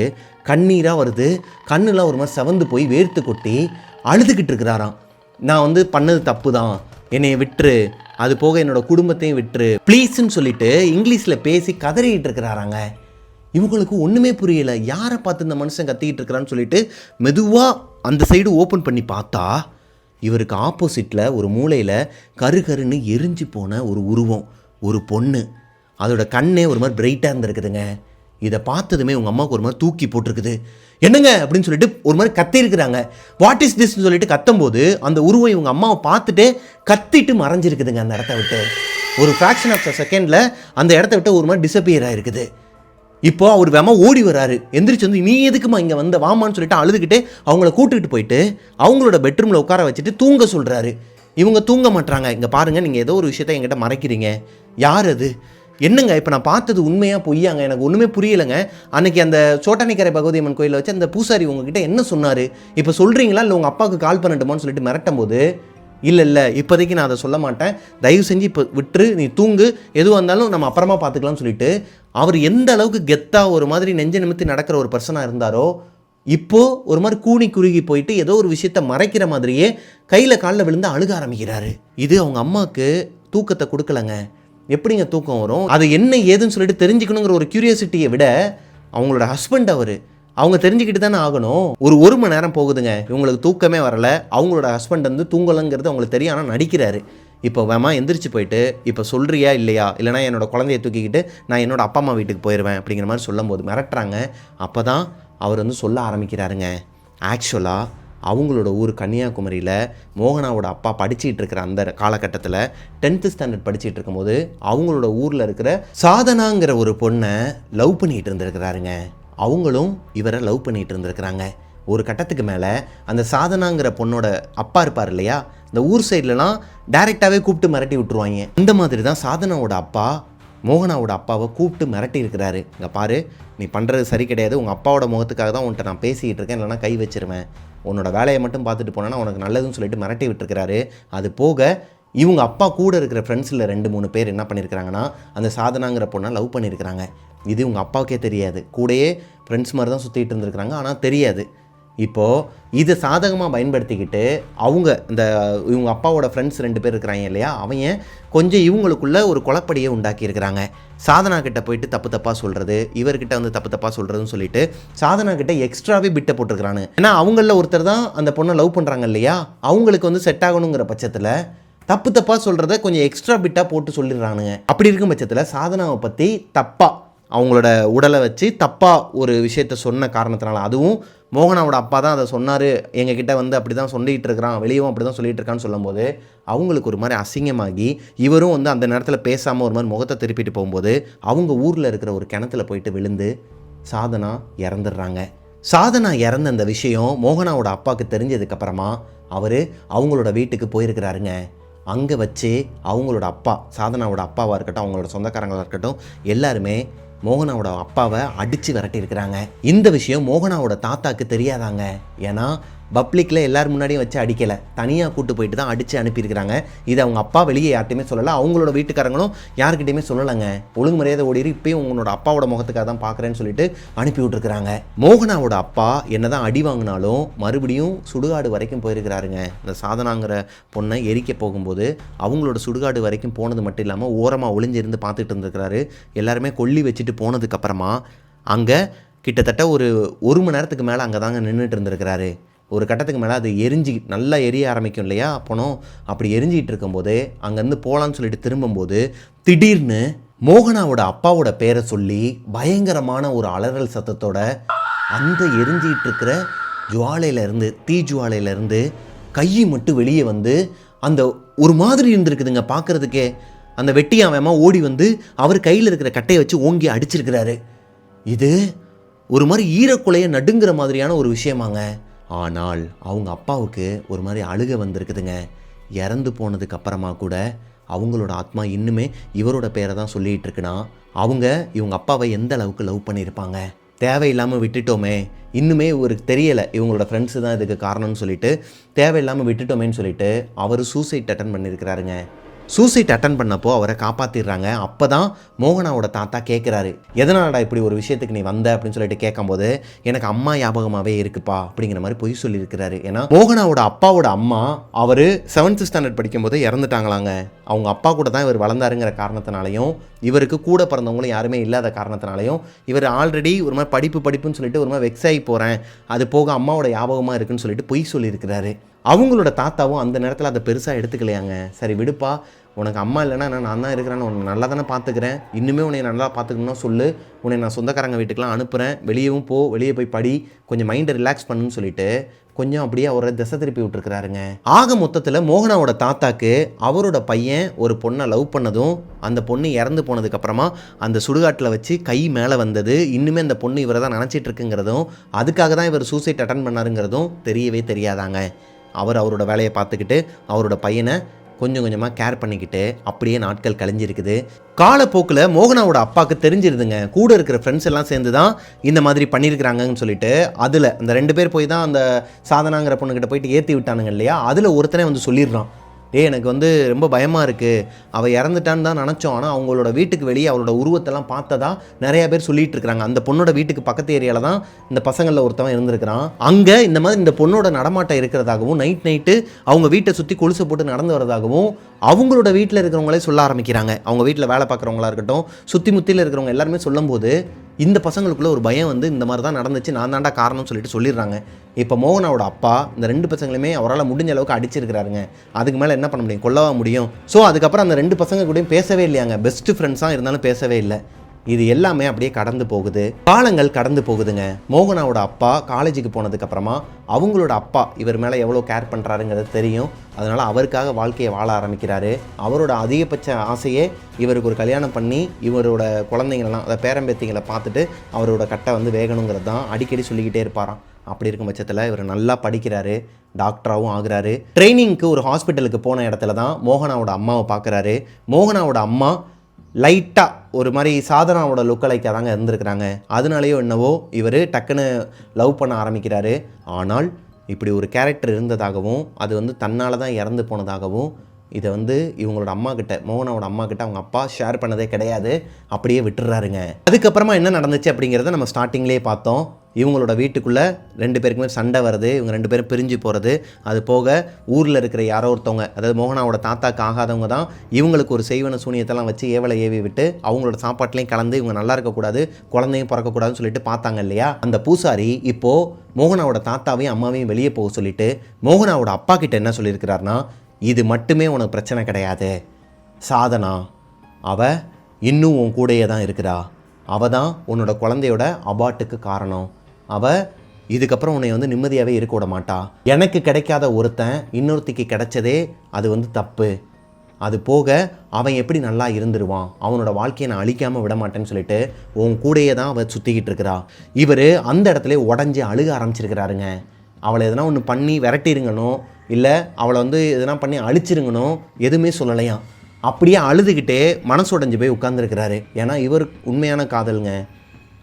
கண்ணீராக வருது. கண்ணுலாம் ஒரு மாதிரி செவந்து போய் வேர்த்து கொட்டி அழுதுகிட்டு இருக்கிறாராம். நான் வந்து பண்ணது தப்பு தான், என்னையை விட்டுரு, அது போக என்னோட குடும்பத்தையும் விட்டுரு ப்ளீஸ்ன்னு சொல்லிட்டு இங்கிலீஷில் பேசி கதறிக்கிட்டு இருக்கிறாராங்க. இவங்களுக்கு ஒன்றுமே புரியலை, யாரை பார்த்து இந்த மனுஷன் கத்திக்கிட்டு இருக்கிறான்னு சொல்லிட்டு மெதுவாக அந்த சைடு ஓப்பன் பண்ணி பார்த்தா இவருக்கு ஆப்போசிட்டில் ஒரு மூலையில் கருன்னு எரிஞ்சு போன ஒரு உருவம், ஒரு பொண்ணு. அதோட கண்ணே ஒரு மாதிரி பிரைட்டாக இருந்திருக்குதுங்க. இதை பார்த்ததுமே உங்கள் அம்மாவுக்கு ஒரு மாதிரி தூக்கி போட்டிருக்குது. என்னங்க அப்படின்னு சொல்லிட்டு ஒரு மாதிரி கத்திருக்கிறாங்க. வாட் இஸ் திஸ்ன்னு சொல்லிட்டு கத்தும்போது அந்த உருவம் இவங்க அம்மாவை பார்த்துட்டு கத்திட்டு மறைஞ்சிருக்குதுங்க. அந்த இடத்த விட்டு ஒரு ஃப்ராக்ஷன் ஆஃப் செகண்டில் அந்த இடத்த விட்டு ஒரு மாதிரி டிஸப்பியர் ஆகிருக்குது. இப்போ அவர் வேமா ஓடி வராரு. எந்திரிச்சு வந்து நீ எதுக்குமா இங்கே வந்த, வாமான்னு சொல்லிட்டு அழுதுகிட்டு அவங்கள கூட்டிகிட்டு போயிட்டு அவங்களோட பெட்ரூமில் உட்கார வச்சுட்டு தூங்க சொல்கிறாரு. இவங்க தூங்க மாட்டாங்க. இங்கே பாருங்கள், நீங்கள் ஏதோ ஒரு விஷயத்த என்கிட்ட மறைக்கிறீங்க, யார் அது, என்னங்க இப்போ நான் பார்த்தது உண்மையாக பொய்யாங்க, எனக்கு ஒன்றுமே புரியலைங்க. அன்றைக்கி அந்த சோட்டானிக்கரை பகவதி அம்மன் கோயிலில் வச்சு அந்த பூசாரி உங்ககிட்ட என்ன சொன்னார், இப்போ சொல்கிறீங்களா இல்லை உங்கள் அப்பாவுக்கு கால் பண்ணட்டுமான்னு சொல்லிட்டு மிரட்டும் போது இல்லை இப்போதைக்கு நான் அதை சொல்ல மாட்டேன், தயவு செஞ்சு இப்போ விட்டுரு, நீ தூங்கு, எதுவாக இருந்தாலும் நம்ம அப்புறமா பார்த்துக்கலாம்னு சொல்லிட்டு அவர் எந்த அளவுக்கு கெத்தாக ஒரு மாதிரி நெஞ்ச நிமித்தி நடக்கிற ஒரு பர்சனாக இருந்தாரோ இப்போது ஒரு மாதிரி கூனி குறுகி போயிட்டு ஏதோ ஒரு விஷயத்தை மறைக்கிற மாதிரியே கையில் காலில் விழுந்து அழுக ஆரம்பிக்கிறாரு. இது அவங்க அம்மாவுக்கு தூக்கத்தை கொடுக்கலங்க. எப்படிங்க தூக்கம் வரும்? அது என்ன ஏதுன்னு சொல்லிட்டு தெரிஞ்சுக்கணுங்கிற ஒரு க்யூரியாசிட்டியை விட அவங்களோட ஹஸ்பண்ட் அவங்க தெரிஞ்சுக்கிட்டு தானே ஆகணும். ஒரு மணி நேரம் போகுதுங்க, இவங்களுக்கு தூக்கமே வரலை. அவங்களோட ஹஸ்பண்ட் வந்து தூங்கலைங்கிறது அவங்களுக்கு தெரியும், ஆனால் நடிக்கிறாரு. இப்போ வேமா எந்திரிச்சு போயிட்டு இப்போ சொல்கிறியா இல்லையா, இல்லைனா என்னோடய குழந்தைய தூக்கிக்கிட்டு நான் என்னோடய அப்பா அம்மா வீட்டுக்கு போயிடுவேன் அப்படிங்கிற மாதிரி சொல்லும் போது மிரட்டுறாங்க. அப்போ தான் அவர் வந்து சொல்ல ஆரம்பிக்கிறாருங்க. ஆக்சுவலாக அவங்களோட ஊர் கன்னியாகுமரியில் மோகனாவோட அப்பா படிச்சுட்டு இருக்கிற அந்த காலகட்டத்தில் 10th ஸ்டாண்டர்ட் படிச்சுட்டு இருக்கும்போது அவங்களோட ஊரில் இருக்கிற சாதனாங்கிற ஒரு பொண்ணை லவ் பண்ணிகிட்டு இருந்திருக்கிறாருங்க. அவங்களும் இவரை லவ் பண்ணிகிட்டு இருந்திருக்கிறாங்க. ஒரு கட்டத்துக்கு மேலே அந்த சாதனாங்கிற பொண்ணோட அப்பா இருப்பார் இல்லையா, இந்த ஊர் சைட்லலாம் டைரெக்டாகவே கூப்பிட்டு மிரட்டி விட்டுருவாங்க. இந்த மாதிரி தான் சாதனாவோட அப்பா மோகனாவோட அப்பாவை கூப்பிட்டு மிரட்டி இருக்கிறாரு. இங்கே பாரு, நீ பண்ணுறது சரி கிடையாது, உங்கள் அப்பாவோட முகத்துக்காக தான் உன்ட்ட நான் பேசிக்கிட்டு இருக்கேன், இல்லைனா கை வச்சிருவேன், உன்னோட வேலையை மட்டும் பார்த்துட்டு போனேன்னா உனக்கு நல்லதுன்னு சொல்லிட்டு மிரட்டி விட்டுருக்கிறாரு. அது போக இவங்க அப்பா கூட இருக்கிற ஃப்ரெண்ட்ஸில் 2-3 பேர் என்ன பண்ணியிருக்கிறாங்கன்னா அந்த சாதனாங்கிற பொண்ணை லவ் பண்ணியிருக்கிறாங்க. இது உங்கள் அப்பாவுக்கே தெரியாது. கூடயே ஃப்ரெண்ட்ஸ் மாதிரி தான் சுற்றிட்டு இருந்திருக்கிறாங்க, ஆனால் தெரியாது. இப்போது இதை சாதகமாக பயன்படுத்திக்கிட்டு இவங்க அப்பாவோட ஃப்ரெண்ட்ஸ் 2 பேர் இருக்கிறாங்க இல்லையா, அவங்க கொஞ்சம் இவங்களுக்குள்ள ஒரு குழப்படியை உண்டாக்கியிருக்கிறாங்க. சாதனா கிட்ட போயிட்டு தப்பாக சொல்கிறது, இவர்கிட்ட வந்து தப்பாக சொல்கிறதுன்னு சொல்லிட்டு சாதனா கிட்ட எக்ஸ்ட்ராவே பிட்டை போட்டிருக்கிறானு. ஏன்னா அவங்களில் ஒருத்தர் தான் அந்த பொண்ணை லவ் பண்ணுறாங்க இல்லையா, அவங்களுக்கு வந்து செட் ஆகணுங்கிற பட்சத்தில் தப்பாக சொல்கிறத கொஞ்சம் எக்ஸ்ட்ரா பிட்டாக போட்டு சொல்லிடுறானுங்க. அப்படி இருக்கும் பட்சத்தில் சாதனாவை பற்றி தப்பாக அவங்களோட உடலை வச்சு தப்பாக ஒரு விஷயத்த சொன்ன காரணத்தினால, அதுவும் மோகனாவோட அப்பா தான் அதை சொன்னார், எங்ககிட்ட வந்து அப்படி தான் சொல்லிகிட்டு இருக்கிறான், வெளியவும் அப்படி தான் சொல்லிகிட்டு இருக்கான்னு சொல்லும்போது அவங்களுக்கு ஒரு மாதிரி அசிங்கமாகி இவரும் வந்து அந்த நேரத்தில் பேசாமல் ஒரு மாதிரி முகத்தை திருப்பிட்டு போகும்போது அவங்க ஊரில் இருக்கிற ஒரு கிணத்துல போயிட்டு விழுந்து சாதனா இறந்துடுறாங்க. சாதனா இறந்த அந்த விஷயம் மோகனாவோட அப்பாவுக்கு தெரிஞ்சதுக்கப்புறமா அவர் அவங்களோட வீட்டுக்கு போயிருக்கிறாருங்க. அங்கே வச்சு அவங்களோட அப்பா, சாதனாவோட அப்பாவாக இருக்கட்டும், அவங்களோட சொந்தக்காரங்களாக இருக்கட்டும், எல்லாருமே மோகனாவோட அப்பாவை அடித்து விரட்டியிருக்கிறாங்க. இந்த விஷயம் மோகனாவோட தாத்தாக்கு தெரியாதாங்க. ஏன்னா பப்ளிக்கில் எல்லோரும் முன்னாடியும் வச்சு அடிக்கலை, தனியாக கூட்டு போயிட்டு தான் அடித்து அனுப்பியிருக்கிறாங்க. இது அவங்க அப்பா வெளியே யார்ட்டையுமே சொல்லலை, அவங்களோட வீட்டுக்காரங்களும் யார்கிட்டையுமே சொல்லலைங்க. ஒழுங்கு மரியாதை ஓடிடு, இப்போயும் உங்களோட அப்பாவோட முகத்துக்காக தான் பார்க்குறேன்னு சொல்லிட்டு அனுப்பி விட்டுருக்குறாங்க. மோகனாவோட அப்பா என்ன தான் அடி வாங்கினாலும் மறுபடியும் சுடுகாடு வரைக்கும் போயிருக்கிறாருங்க. இந்த சாதனாங்கிற பொண்ணை எரிக்க போகும்போது அவங்களோட சுடுகாடு வரைக்கும் போனது மட்டும் இல்லாமல் ஓரமாக ஒளிஞ்சிருந்து பார்த்துட்டு இருந்திருக்கிறாரு. எல்லாருமே கொல்லி வச்சுட்டு போனதுக்கப்புறமா அங்கே கிட்டத்தட்ட ஒரு மணி நேரத்துக்கு மேலே அங்கே தாங்க நின்றுட்டு இருந்திருக்கிறாரு. ஒரு கட்டத்துக்கு மேலே அது நல்லா எரிய ஆரம்பிக்கும் இல்லையா பணம், அப்படி எரிஞ்சிக்கிட்டு இருக்கும்போது அங்கேருந்து போகலான்னு சொல்லிட்டு திரும்பும்போது திடீர்னு மோகனாவோட அப்பாவோட பேரை சொல்லி பயங்கரமான ஒரு அலறல் சத்தத்தோட அந்த எரிஞ்சிக்கிட்டு இருக்கிற தீ ஜுவாலையிலேருந்து கை மட்டும் வெளியே வந்து அந்த ஒரு மாதிரி இருந்திருக்குதுங்க பார்க்குறதுக்கே. அந்த வெட்டியாவமா ஓடி வந்து அவர் கையில் இருக்கிற கட்டையை வச்சு ஓங்கி அடிச்சிருக்கிறாரு. இது ஒரு மாதிரி ஈரக்குலையை நடுங்கிற மாதிரியான ஒரு விஷயமாங்க. ஆனால் அவங்க அப்பாவுக்கு ஒரு மாதிரி அழுக வந்திருக்குதுங்க. இறந்து போனதுக்கு அப்புறமா கூட அவங்களோட ஆத்மா இன்னுமே இவரோட பேரை தான் சொல்லிகிட்டு இருக்குன்னா இவங்க அப்பாவை எந்த அளவுக்கு லவ் பண்ணியிருப்பாங்க. தேவையில்லாமல் விட்டுட்டோமே, இன்னுமே இவருக்கு தெரியலை இவங்களோட ஃப்ரெண்ட்ஸு தான் இதுக்கு காரணம்னு சொல்லிட்டு தேவையில்லாமல் விட்டுட்டோமேன்னு சொல்லிட்டு அவர் சூசைட் அட்டன் பண்ணியிருக்கிறாருங்க. சூசைட் அட்டன் பண்ணப்போ அவரை காப்பாற்றிடுறாங்க. அப்போ தான் மோகனாவோட தாத்தா கேட்குறாரு, எதனாலடா இப்படி ஒரு விஷயத்துக்கு நீ வந்த அப்படின்னு சொல்லிட்டு கேட்கும்போது எனக்கு அம்மா ஞாபகமாகவே இருக்குப்பா அப்படிங்கிற மாதிரி பொய் சொல்லியிருக்கிறாரு. ஏன்னா மோகனாவோட அப்பாவோட அம்மா அவர் 7th ஸ்டாண்டர்ட் படிக்கும்போது இறந்துட்டாங்களாங்க. அவங்க அப்பா கூட தான் இவர் வளர்ந்தாருங்கிற காரணத்தினாலையும் இவருக்கு கூட பிறந்தவங்களும் யாருமே இல்லாத காரணத்தினாலையும் இவர் ஆல்ரெடி ஒரு மாதிரி படிப்புன்னு சொல்லிட்டு ஒரு மாதிரி வெக்ஸ் ஆகி போகிறேன், அது போக அம்மாவோட ஞாபகமாக இருக்குன்னு சொல்லிட்டு பொய் சொல்லியிருக்கிறாரு. அவங்களோட தாத்தாவும் அந்த நேரத்தில் அதை பெருசாக எடுத்துக்கலையாங்க. சரி விடுப்பா, உனக்கு அம்மா இல்லைன்னா நான் தான் இருக்கிறேன்னு உன்னை நல்லா தானே பார்த்துக்கிறேன், இன்னுமே உன்னை நல்லா பார்த்துக்கணும்னா சொல்லு, உன்னை நான் சொந்தக்காரங்க வீட்டுக்கெலாம் அனுப்புகிறேன், வெளியே போய் படி, கொஞ்சம் மைண்டை ரிலாக்ஸ் பண்ணுன்னு சொல்லிட்டு கொஞ்சம் அப்படியே அவரை திசை திருப்பி விட்டுருக்கிறாருங்க. ஆக மொத்தத்தில் மோகனாவோட தாத்தாக்கு அவரோட பையன் ஒரு பொண்ணை லவ் பண்ணதும் அந்த பொண்ணு இறந்து போனதுக்கப்புறமா அந்த சுடுகாட்டில் வச்சு கை மேலே வந்தது இன்னுமே அந்த பொண்ணு இவரை தான் நினச்சிட்டு இருக்குங்கிறதும் அதுக்காக தான் இவர் சூசைட் அட்டன் பண்ணாருங்கிறதும் தெரியவே தெரியாதாங்க. அவரோட வேலையை பார்த்துக்கிட்டு அவரோட பையனை கொஞ்சம் கொஞ்சமாக கேர் பண்ணிக்கிட்டு அப்படியே நாட்கள் கழிஞ்சிருக்குது. காலப்போக்கில் மோகனாவோட அப்பாவுக்கு தெரிஞ்சிருதுங்க, கூட இருக்கிற ஃப்ரெண்ட்ஸ் எல்லாம் சேர்ந்து தான் இந்த மாதிரி பண்ணியிருக்கிறாங்கன்னு சொல்லிட்டு. அதில் அந்த 2 பேர் போய் தான் அந்த சாதனாங்கிற பொண்ணுக்கிட்ட போயிட்டு ஏற்றி விட்டானுங்க இல்லையா, அதில் ஒருத்தனே வந்து சொல்லிடுறான், எனக்கு வந்து ரொம்ப பயமாக இருக்குது, அவள் இறந்துட்டான்னு தான் நினச்சோம், ஆனால் அவங்களோட வீட்டுக்கு வெளியே அவளோட உருவத்தெல்லாம் பார்த்ததா நிறையா பேர் சொல்லிகிட்டு இருக்கிறாங்க. அந்த பொண்ணோட வீட்டுக்கு பக்கத்து ஏரியாவில் தான் இந்த பசங்களில் ஒருத்தவன் இருந்திருக்கிறான். அங்கே இந்த மாதிரி இந்த பொண்ணோட நடமாட்டம் இருக்கிறதாகவும் நைட்டு அவங்க வீட்டை சுற்றி கொலுசை போட்டு நடந்து வரதாகவும் அவங்களோட வீட்டில் இருக்கிறவங்களே சொல்ல ஆரம்பிக்கிறாங்க. அவங்க வீட்டில் வேலை பார்க்குறவங்களா இருக்கட்டும், சுற்றி முத்தியில் இருக்கிறவங்க எல்லாருமே சொல்லும்போது இந்த பசங்களுக்குள்ள ஒரு பயம் வந்து இந்த மாதிரி தான் நடந்துச்சு, நான் தாண்டா காரணம்னு சொல்லிட்டு சொல்லிடுறாங்க. இப்போ மோகனாவோட அப்பா இந்த 2 பசங்களுமே அவரால் முடிஞ்ச அளவுக்கு அடிச்சிருக்கிறாருங்க. அதுக்கு மேலே என்ன என்ன பண்ண முடியும், கொல்லவா முடியும்? ஸோ அதுக்கப்புறம் அந்த 2 பசங்க கூடயும் பேசவே இல்லையாங்க. பெஸ்ட் ஃப்ரெண்ட்ஸாக இருந்தாலும் பேசவே இல்லை. இது எல்லாமே அப்படியே கடந்து போகுது. காலங்கள் கடந்து போகுதுங்க. மோகனாவோட அப்பா காலேஜுக்கு போனதுக்கப்புறமா அவங்களோட அப்பா இவர் மேலே எவ்வளோ கேர் பண்ணுறாருங்கிறது தெரியும். அதனால் அவருக்காக வாழ்க்கையை வாழ ஆரம்பிக்கிறாரு. அவரோட அதிகபட்ச ஆசையே இவருக்கு ஒரு கல்யாணம் பண்ணி இவரோட குழந்தைங்களெலாம், அதை பேரம்பேத்திங்களை பார்த்துட்டு அவரோட கட்டை வந்து வேகணுங்கிறது தான் அடிக்கடி சொல்லிக்கிட்டே இருப்பாராம். அப்படி இருக்கும் பட்சத்தில் இவர் நல்லா படிக்கிறாரு, டாக்டராகவும் ஆகுறாரு. ட்ரைனிங்க்கு ஒரு ஹாஸ்பிட்டலுக்கு போன இடத்துல தான் மோகனாவோட அம்மாவை பார்க்குறாரு. மோகனாவோட அம்மா லைட்டாக ஒரு மாதிரி சாதனாவோட லுக்கலைக்காக தாங்க இருந்திருக்கிறாங்க. அதனாலேயோ என்னவோ இவர் டக்குன்னு லவ் பண்ண ஆரம்பிக்கிறாரு. ஆனால் இப்படி ஒரு கேரக்டர் இருந்ததாகவும் அது வந்து தன்னால் தான் இறந்து போனதாகவும் இதை வந்து இவங்களோட அம்மா கிட்ட, மோகனாவோட அம்மா கிட்ட அவங்க அப்பா ஷேர் பண்ணதே கிடையாது. அப்படியே விட்டுறாருங்க. அதுக்கப்புறமா என்ன நடந்துச்சு அப்படிங்கிறத நம்ம ஸ்டார்டிங்லேயே பார்த்தோம். இவங்களோட வீட்டுக்குள்ளே 2 பேருக்குமே சண்டை வருது. இவங்க 2 பேரும் பிரிஞ்சு போகிறது. அது போக ஊரில் இருக்கிற யாரோ ஒருத்தவங்க, அதாவது மோகனாவோட தாத்தாக்கு ஆகாதவங்க தான் இவங்களுக்கு ஒரு செய்வன சூனியத்தெல்லாம் வச்சு ஏவலை ஏவி விட்டு அவங்களோட சாப்பாட்லேயும் கலந்து இவங்க நல்லா இருக்கக்கூடாது, குழந்தையும் பிறக்கக்கூடாதுன்னு சொல்லிட்டு பார்த்தாங்க இல்லையா? அந்த பூசாரி இப்போது மோகனாவோட தாத்தாவையும் அம்மாவையும் வெளியே போக சொல்லிட்டு மோகனாவோட அப்பா கிட்ட என்ன சொல்லியிருக்கிறாருன்னா, இது மட்டுமே உனக்கு பிரச்சனை கிடையாது, சாதனா அவள் இன்னும் உன் கூடையே தான் இருக்கிறா, அவள் தான் உன்னோட குழந்தையோட அபார்ட்டுக்கு காரணம், அவள் இதுக்கப்புறம் உன்னை வந்து நிம்மதியாகவே இருக்க விட மாட்டா, எனக்கு கிடைக்காத ஒருத்தன் இன்னொருத்திக்கு கிடைச்சதே அது வந்து தப்பு, அது போக அவன் எப்படி நல்லா இருந்துருவான், அவனோட வாழ்க்கையை நான் அழிக்காமல் விட மாட்டேன்னு சொல்லிட்டு உன் கூடையே தான் அவள் சுற்றிக்கிட்டு இருக்கிறா. இவர் அந்த இடத்துல உடஞ்சி அழுக ஆரம்பிச்சிருக்கிறாருங்க. அவளை எதனா ஒன்று பண்ணி விரட்டிருங்கனோ இல்லை அவளை வந்து எதனா பண்ணி அழிச்சிருங்கனோ எதுவுமே சொல்லலையாம். அப்படியே அழுதுகிட்டே மனசு உடைஞ்சு போய் உட்காந்துருக்கிறாரு. ஏன்னா இவர் உண்மையான காதலுங்க.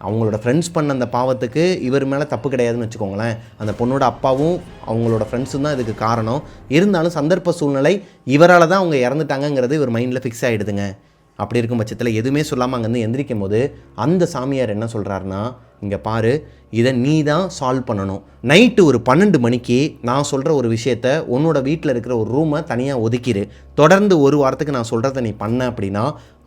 அவங்களோட ஃப்ரெண்ட்ஸ் பண்ண அந்த பாவத்துக்கு இவர் மேலே தப்பு கிடையாதுன்னு வச்சுக்கோங்களேன். அந்த பொண்ணோட அப்பாவும் அவங்களோட ஃப்ரெண்ட்ஸும் தான் இதுக்கு காரணம். இருந்தாலும் சந்தர்ப்ப சூழ்நிலை இவரால் தான் அவங்க இறந்துட்டாங்கங்கிறது இவர் மைண்டில் ஃபிக்ஸ் ஆகிடுதுங்க. அப்படி இருக்கும் பட்சத்தில் எதுவுமே சொல்லாமல் அங்கேருந்து எந்திரிக்கும் போது அந்த சாமியார் என்ன சொல்கிறாருன்னா, இங்கே பாரு, இதை நீ தான் சால்வ் பண்ணணும். நைட்டு ஒரு 12 மணிக்கு நான் சொல்கிற ஒரு விஷயத்த உன்னோட வீட்டில் இருக்கிற ஒரு ரூமை தனியாக ஒதுக்கிடு. தொடர்ந்து 1 வாரத்துக்கு நான் சொல்கிறத நீ பண்ண அப்படின்னா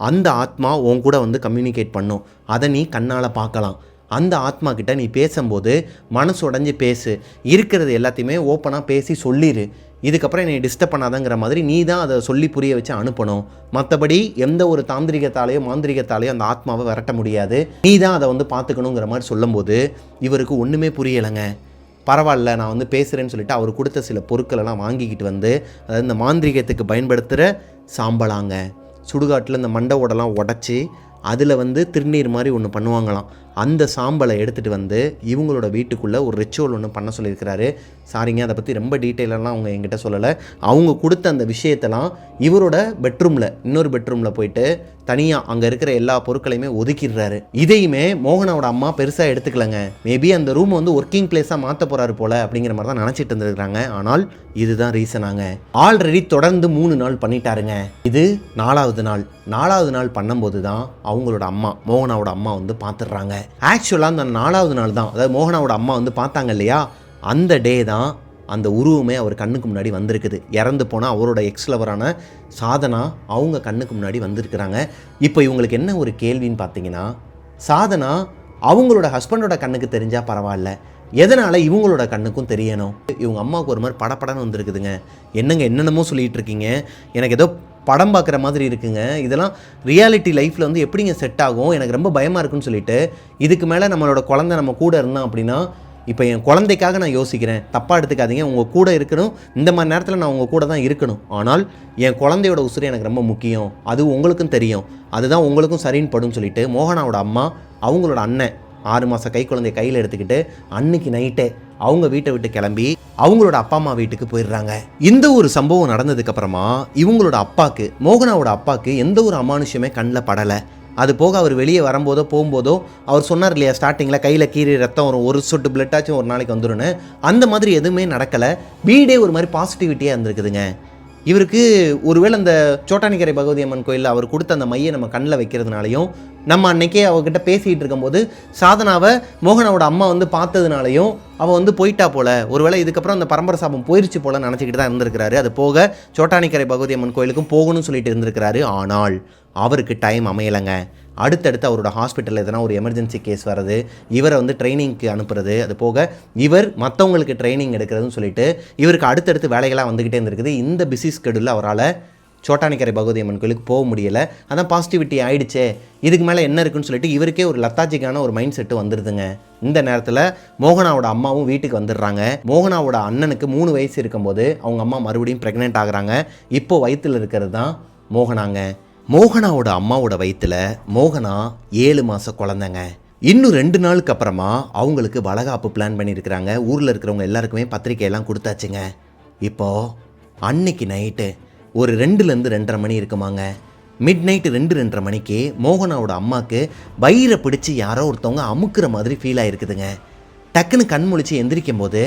அந்த ஆத்மா உன் கூட வந்து கம்யூனிகேட் பண்ணும். அதை நீ கண்ணால் பார்க்கலாம். அந்த ஆத்மா கிட்ட நீ பேசும்போது மனசு உடஞ்சி பேசு, இருக்கிறது எல்லாத்தையுமே ஓப்பனாக பேசி சொல்லிடு. இதுக்கப்புறம் என்னை டிஸ்டர்ப் பண்ணாதங்கிற மாதிரி நீ தான் அதை சொல்லி புரிய வச்சு அனுப்பணும். மற்றபடி எந்த ஒரு தாந்திரிகத்தாலேயோ மாந்திரிகத்தாலேயோ அந்த ஆத்மாவை விரட்ட முடியாது. நீ தான் அதை வந்து பார்த்துக்கணுங்கிற மாதிரி சொல்லும்போது இவருக்கு ஒன்றுமே புரியலைங்க. பரவாயில்ல, நான் வந்து பேசுகிறேன்னு சொல்லிட்டு அவர் கொடுத்த சில பொருட்களெல்லாம் வாங்கிக்கிட்டு வந்து, அதாவது இந்த மாந்திரிகத்துக்கு பயன்படுத்துகிற சாம்பலாங்க, சுடுகாட்டில் இந்த மண்டை ஓடெல்லாம் உடச்சி அதில் வந்து திருநீர் மாதிரி ஒன்று பண்ணுவாங்களாம். அந்த சாம்பலை எடுத்துகிட்டு வந்து இவங்களோட வீட்டுக்குள்ளே ஒரு ரிச்சுவல் ஒன்று பண்ண சொல்லியிருக்கிறாரு. சாரிங்க, அதை பற்றி ரொம்ப டீட்டெயிலெல்லாம் அவங்க என்கிட்ட சொல்லலை. அவங்க கொடுத்த அந்த விஷயத்தெல்லாம் இவரோட பெட்ரூமில், இன்னொரு பெட்ரூமில் போயிட்டு தனியாக அங்கே இருக்கிற எல்லா பொருட்களையுமே ஒதுக்கிடுறாரு. இதையுமே மோகனாவோட அம்மா பெருசாக எடுத்துக்கலங்க. மேபி அந்த ரூம் வந்து ஒர்க்கிங் பிளேஸாக மாற்ற போகிறாரு போல் அப்படிங்கிற மாதிரி தான் நினச்சிட்டு இருந்துருக்காங்க. ஆனால் இதுதான் ரீசனாங்க. ஆல்ரெடி தொடர்ந்து 3 நாள் பண்ணிட்டாருங்க. இது 4வது நாள். 4வது நாள் பண்ணும்போது தான் அவங்களோட அம்மா, மோகனாவோட அம்மா வந்து பார்த்துடுறாங்க. ஆக்சுவலாக அந்த 4வது நாள் தான், அதாவது மோகனாவோட அம்மா வந்து பார்த்தாங்க இல்லையா, அந்த டே தான் அந்த உருவமே அவர் கண்ணுக்கு முன்னாடி வந்திருக்குது. இறந்து போனால் அவரோட எக்ஸ்லவரான சாதனா அவங்க கண்ணுக்கு முன்னாடி வந்திருக்கிறாங்க. இப்போ இவங்களுக்கு என்ன ஒரு கேள்வின்னு பார்த்தீங்கன்னா, சாதனா அவங்களோட ஹஸ்பண்டோட கண்ணுக்கு தெரிஞ்சால் பரவாயில்ல, எதனால் இவங்களோட கண்ணுக்கும் தெரியணும்? இவங்க அம்மாவுக்கு ஒரு மாதிரி படப்படன்னு வந்திருக்குதுங்க. என்னங்க என்னென்னமோ சொல்லிகிட்டு இருக்கீங்க, எனக்கு ஏதோ படம் பார்க்குற மாதிரி இருக்குங்க, இதெல்லாம் ரியாலிட்டி லைஃப்பில் வந்து எப்படிங்க செட் ஆகும், எனக்கு ரொம்ப பயமாக இருக்குன்னு சொல்லிட்டு, இதுக்கு மேலே நம்மளோட குழந்தை நம்ம கூட இருந்தான் அப்படின்னா, இப்போ என் குழந்தைக்காக நான் யோசிக்கிறேன், தப்பாக எடுத்துக்காதீங்க, உங்கள் கூட இருக்கணும், இந்த மாதிரி நேரத்தில் நான் உங்கள் கூட தான் இருக்கணும், ஆனால் என் குழந்தையோட உசுறு எனக்கு ரொம்ப முக்கியம், அது உங்களுக்கும் தெரியும், அதுதான் உங்களுக்கும் சரின்னு படும் சொல்லிட்டு மோகனாவோட அம்மா அவங்களோட அண்ணன் 6 மாத கை குழந்தைய கையில் எடுத்துக்கிட்டு அன்னைக்கு நைட்டே அவங்க வீட்டை விட்டு கிளம்பி அவங்களோட அப்பா அம்மா வீட்டுக்கு போயிடுறாங்க. இந்த ஒரு சம்பவம் நடந்ததுக்கப்புறமா இவங்களோட அப்பாவுக்கு, மோகனாவோட அப்பாவுக்கு எந்த ஒரு அமானுஷமே கண்ணில் படலை. அது போக அவர் வெளியே வரும்போதோ போகும்போதோ அவர் சொன்னார் இல்லையா ஸ்டார்டிங்கில், கையில் கீறி ரத்தம் வரும், ஒரு சொட்டு பிளட்டாச்சும் ஒரு நாளைக்கு வந்துடும்னு, அந்த மாதிரி எதுவுமே நடக்கலை. வீடே ஒரு மாதிரி பாசிட்டிவிட்டியாக இருந்திருக்குதுங்க. இவருக்கு ஒருவேளை அந்த சோட்டானிக்கரை பகவதி அம்மன் கோயிலில் அவர் கொடுத்த அந்த மையை நம்ம கண்ணில் வைக்கிறதுனாலையும், நம்ம அன்னைக்கே அவர்கிட்ட பேசிகிட்டு இருக்கும்போது சாதனாவை மோகனாவோட அம்மா வந்து பார்த்ததுனாலையும் அவள் வந்து போயிட்டா போல, ஒருவேளை இதுக்கப்புறம் அந்த பரம்பரை சாபம் போயிடுச்சு போல நினச்சிக்கிட்டு தான் இருந்திருக்கிறாரு. அது போக சோட்டானிக்கரை பகவதி அம்மன் கோயிலுக்கும் போகணும்னு சொல்லிட்டு இருந்திருக்கிறாரு. ஆனால் அவருக்கு டைம் அமையலைங்க. அடுத்தடுத்து அவரோட ஹாஸ்பிட்டலில் எதனா ஒரு எமர்ஜென்சி கேஸ் வர்றது, இவரை வந்து ட்ரைனிங்க்கு அனுப்புறது, அது போக இவர் மற்றவங்களுக்கு ட்ரைனிங் எடுக்கிறதுன்னு சொல்லிட்டு இவருக்கு அடுத்தடுத்து வேலைகளாக வந்துக்கிட்டே இருந்திருக்குது. இந்த பிஸி ஸ்கெடியூலில் அவரால் சோட்டானிக்கரை பகவதி அம்மன் கோயிலுக்கு போக முடியலை. அதான் பாசிட்டிவிட்டி ஆகிடுச்சே, இதுக்கு மேலே என்ன இருக்குன்னு சொல்லிட்டு இவருக்கே ஒரு லத்தாஜிக்கான ஒரு மைண்ட் செட்டு வந்துடுதுங்க. இந்த நேரத்தில் மோகனாவோட அம்மாவும் வீட்டுக்கு வந்துடுறாங்க. மோகனாவோட அண்ணனுக்கு 3 வயசு இருக்கும்போது அவங்க அம்மா மறுபடியும் ப்ரெக்னென்ட் ஆகுறாங்க. இப்போ வயிற்றில் இருக்கிறது தான் மோகனாங்க. மோகனாவோட அம்மாவோட வயிற்றில் மோகனா 7 மாத குழந்தைங்க. இன்னும் 2 நாளுக்கு அப்புறமா அவங்களுக்கு வளகாப்பு பிளான் பண்ணியிருக்கிறாங்க. ஊரில் இருக்கிறவங்க எல்லாருக்குமே பத்திரிக்கையெல்லாம் கொடுத்தாச்சுங்க. இப்போது அன்னைக்கு நைட்டு ஒரு 2லேருந்து 2:30 மணி இருக்குமாங்க. மிட் நைட்டு 2-2:30 மணிக்கு மோகனாவோட அம்மாவுக்கு வயிறை பிடிச்சி யாரோ ஒருத்தவங்க அமுக்குற மாதிரி ஃபீல் ஆகிருக்குதுங்க. டக்குன்னு கண் முழிச்சு எந்திரிக்கும் போது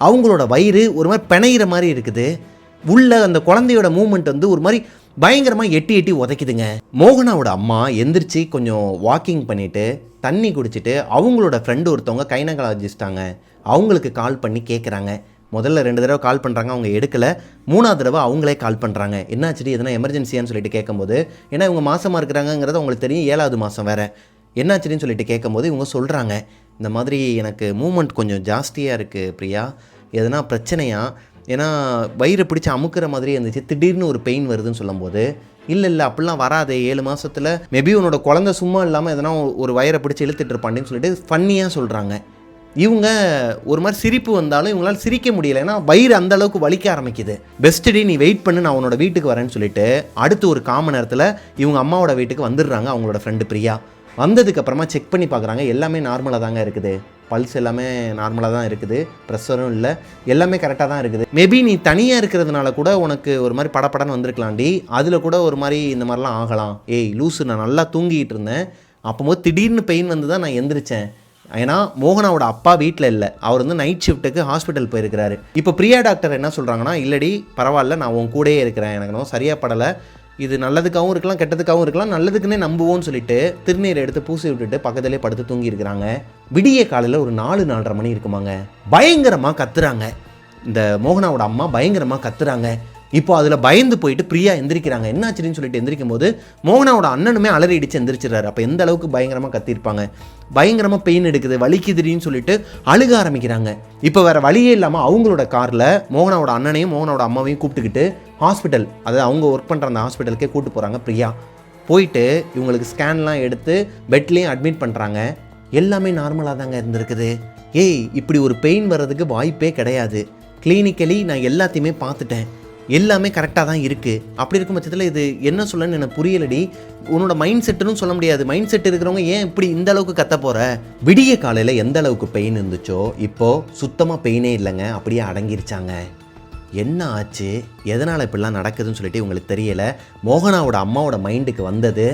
அவங்களோட வயிறு ஒரு மாதிரி பிணையிற மாதிரி இருக்குது. உள்ள அந்த குழந்தையோட மூமெண்ட் வந்து ஒரு மாதிரி பயங்கரமாக எட்டி எட்டி உதைக்குதுங்க. மோகனாவோட அம்மா எந்திரிச்சு கொஞ்சம் வாக்கிங் பண்ணிவிட்டு தண்ணி குடிச்சிட்டு அவங்களோட ஃப்ரெண்டு ஒருத்தவங்க கைனகாலஜிஸ்டாங்க, அவங்களுக்கு கால் பண்ணி கேட்குறாங்க. முதல்ல 2 தடவை கால் பண்ணுறாங்க, அவங்க எடுக்கலை. 3ஆவது தடவை அவங்களே கால் பண்ணுறாங்க. என்னாச்சுடி, எதனா எமர்ஜென்சியான்னு சொல்லிட்டு கேட்கும்போது, ஏன்னா இவங்க மாசமாக இருக்கிறாங்கிறது அவங்களுக்கு தெரியும், 7ஆவது மாதம் வேறு. என்னாச்சுன்னு சொல்லிட்டு கேட்கும்போது இவங்க சொல்கிறாங்க, இந்த மாதிரி எனக்கு மூமெண்ட் கொஞ்சம் ஜாஸ்தியாக இருக்குது பிரியா, எதனா பிரச்சனையா, ஏன்னா வயிறை பிடிச்சி அமுக்கிற மாதிரி இருந்துச்சு, திடீர்னு ஒரு பெயின் வருதுன்னு சொல்லும்போது, இல்லை அப்படிலாம் வராது, 7 மாதத்தில் மேபி உன்னோட குழந்தை சும்மா இல்லாமல் எதனா ஒரு வயிறை பிடிச்சி இழுத்துட்டு இருப்பான்னு சொல்லிட்டு ஃபன்னியாக சொல்கிறாங்க. இவங்க ஒரு மாதிரி சிரிப்பு வந்தாலும் இவங்களால் சிரிக்க முடியல, ஏன்னா வயிறு அந்த அளவுக்கு வலிக்க ஆரம்பிக்குது. பெஸ்ட்டடி நீ வெயிட் பண்ணு, நான் உன்னோட வீட்டுக்கு வரேன்னு சொல்லிட்டு அடுத்து ஒரு 1/4 மணி நேரத்தில் இவங்க அம்மாவோட வீட்டுக்கு வந்துடுறாங்க. அவங்களோட ஃப்ரெண்டு பிரியா வந்ததுக்கப்புறமா செக் பண்ணி பார்க்குறாங்க. எல்லாமே நார்மலாக தாங்க இருக்குது, பல்ஸ் எல்லாமே நார்மலாக தான் இருக்குது, ப்ரெஷரும் இல்லை, எல்லாமே கரெக்டாக தான் இருக்குது. மேபி நீ தனியாக இருக்கிறதுனால கூட உனக்கு ஒரு மாதிரி படப்படன்னு வந்திருக்கலாம்டி, அதில் கூட ஒரு மாதிரி இந்த மாதிரிலாம் ஆகலாம். ஏய் லூஸு, நான் நல்லா தூங்கிட்டு இருந்தேன், அப்போது திடீர்னு பெயின் வந்து தான் நான் எந்திரிச்சேன். ஏன்னா மோகனாவோட அப்பா வீட்டில் இல்லை, அவர் வந்து நைட் ஷிஃப்ட்டுக்கு ஹாஸ்பிட்டல் போயிருக்கிறாரு. இப்போ பிரியா டாக்டர் என்ன சொல்கிறாங்கன்னா, இல்லடி பரவாயில்ல, நான் உன் கூடயே இருக்கிறேன், எனக்கு நான் சரியாக படலை, இது நல்லதுக்காகவும் இருக்கலாம் கெட்டதுக்காகவும் இருக்கலாம், நல்லதுக்குன்னே நம்புவோன்னு சொல்லிட்டு திருநீரை எடுத்து பூசி விட்டுட்டு பக்கத்துலேயே படுத்து தூங்கி இருக்கிறாங்க. விடிய காலையில் ஒரு 4-4:30 மணி இருக்குமாங்க. பயங்கரமாக கத்துறாங்க, இந்த மோகனாவோட அம்மா பயங்கரமாக கத்துறாங்க. இப்போ அதில் பயந்து போயிட்டு பிரியா எந்திரிக்கிறாங்க. என்னாச்சுன்னு சொல்லிட்டு எந்திரிக்கும் போது மோகனாவோட அண்ணனுமே அலறி அடித்து எந்திரிச்சிடறாரு. அப்போ எந்த அளவுக்கு பயங்கரமாக கத்திருப்பாங்க. பயங்கரமாக பெயின் எடுக்குது, வலிக்குதுன்னு சொல்லிட்டு அழுக ஆரம்பிக்கிறாங்க. இப்போ வேறு வழியே இல்லாமல் அவங்களோட காரில் மோகனாவோட அண்ணனையும் மோகனாவோட அம்மாவையும் கூப்பிட்டுக்கிட்டு ஹாஸ்பிட்டல், அதாவது அவங்க ஒர்க் பண்ணுற அந்த ஹாஸ்பிட்டலுக்கே கூப்பிட்டு போகிறாங்க பிரியா. போயிட்டு இவங்களுக்கு ஸ்கேன்லாம் எடுத்து பெட்லேயும் அட்மிட் பண்ணுறாங்க. எல்லாமே நார்மலாக தாங்க இருந்திருக்குது. ஏய் இப்படி ஒரு பெயின் வர்றதுக்கு வாய்ப்பே கிடையாது, கிளினிக்கலி நான் எல்லாத்தையுமே பார்த்துட்டேன், எல்லாமே கரெக்டாக தான் இருக்குது. அப்படி இருக்கும் பட்சத்தில் இது என்ன சொல்லன்னு எனக்கு புரியலடி, உன்னோட மைண்ட் செட்டுன்னு சொல்ல முடியாது, மைண்ட் செட் இருக்கிறவங்க ஏன் இப்படி இந்த அளவுக்கு கத்த போகிற. விடிய காலையில் எந்த அளவுக்கு பெயின் இருந்துச்சோ இப்போது சுத்தமாக பெயினே இல்லைங்க, அப்படியே அடங்கிருச்சாங்க. என்ன ஆச்சு, எதனால் இப்படிலாம் நடக்குதுன்னு சொல்லிட்டு இவங்களுக்கு தெரியலை. மோகனாவோட அம்மாவோட மைண்டுக்கு வந்தது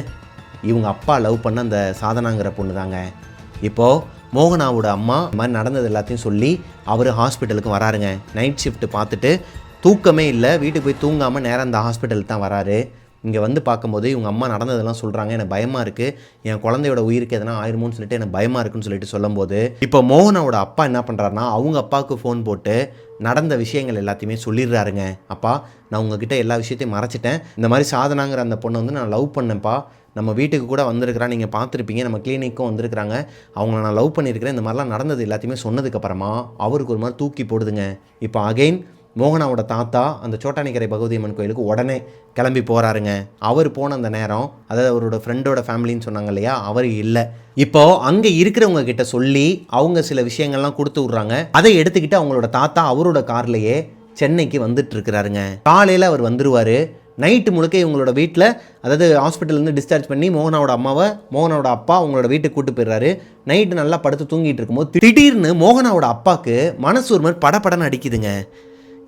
இவங்க அப்பா லவ் பண்ண அந்த சாதனாங்கிற பொண்ணு தாங்க. இப்போது மோகனாவோட அம்மா இந்த மாதிரி நடந்தது எல்லாத்தையும் சொல்லி அவர் ஹாஸ்பிட்டலுக்கு வராருங்க. நைட் ஷிஃப்ட்டு பார்த்துட்டு தூக்கமே இல்லை, வீட்டுக்கு போய் தூங்காமல் நேராக அந்த ஹாஸ்பிட்டலுக்கு தான் வராரு. இங்கே வந்து பார்க்கும்போது இவங்க அம்மா நடந்ததெல்லாம் சொல்கிறாங்க, எனக்கு பயமாக இருக்குது, என் குழந்தையோட உயிருக்கு எதனா ஆயிருமோன்னு சொல்லிட்டு எனக்கு பயமாக இருக்குன்னு சொல்லிட்டு சொல்லும்போது இப்போ மோகனாவோட அப்பா என்ன பண்ணுறாருனா அவங்க அப்பாவுக்கு ஃபோன் போட்டு நடந்த விஷயங்கள் எல்லாத்தையுமே சொல்லிடுறாருங்க. அப்பா நான் உங்ககிட்ட எல்லா விஷயத்தையும் மறைச்சிட்டேன், இந்த மாதிரி சாதனாங்கிற அந்த பொண்ணை வந்து நான் லவ் பண்ணேன்ப்பா, நம்ம வீட்டுக்கு கூட வந்திருக்கிறா, நீங்கள் பார்த்துருப்பீங்க, நம்ம கிளினிக்கும் வந்திருக்கிறாங்க, அவங்கள நான் லவ் பண்ணியிருக்கிறேன், இந்த மாதிரிலாம் நடந்தது எல்லாத்தையுமே சொன்னதுக்கப்புறமா அவருக்கு ஒரு மாதிரி தூக்கி போடுதுங்க. இப்போ அகெயின் மோகனாவோட தாத்தா அந்த சோட்டானிக்கரை பகவதி அம்மன் கோயிலுக்கு உடனே கிளம்பி போகிறாருங்க. அவர் போன அந்த நேரம், அதாவது அவரோட ஃப்ரெண்டோட ஃபேமிலின்னு சொன்னாங்க இல்லையா, அவர் இல்லை. இப்போது அங்கே இருக்கிறவங்க கிட்ட சொல்லி அவங்க சில விஷயங்கள்லாம் கொடுத்து விட்றாங்க. அதை எடுத்துக்கிட்டு அவங்களோட தாத்தா அவரோட கார்லேயே சென்னைக்கு வந்துட்டு இருக்கிறாருங்க. காலையில் அவர் வந்துடுவார். நைட்டு முழுக்க இவங்களோட வீட்டில், அதாவது ஹாஸ்பிட்டல்லேருந்து டிஸ்சார்ஜ் பண்ணி மோகனாவோட அம்மாவை மோகனாவோட அப்பா அவங்களோட வீட்டுக்கு கூப்பிட்டு போயிடுறாரு. நைட்டு நல்லா படுத்து தூங்கிட்டு இருக்கும்போது திடீர்னு மோகனாவோட அப்பாவுக்கு மனசு ஒரு மாதிரி படப்படன்னு அடிக்குதுங்க.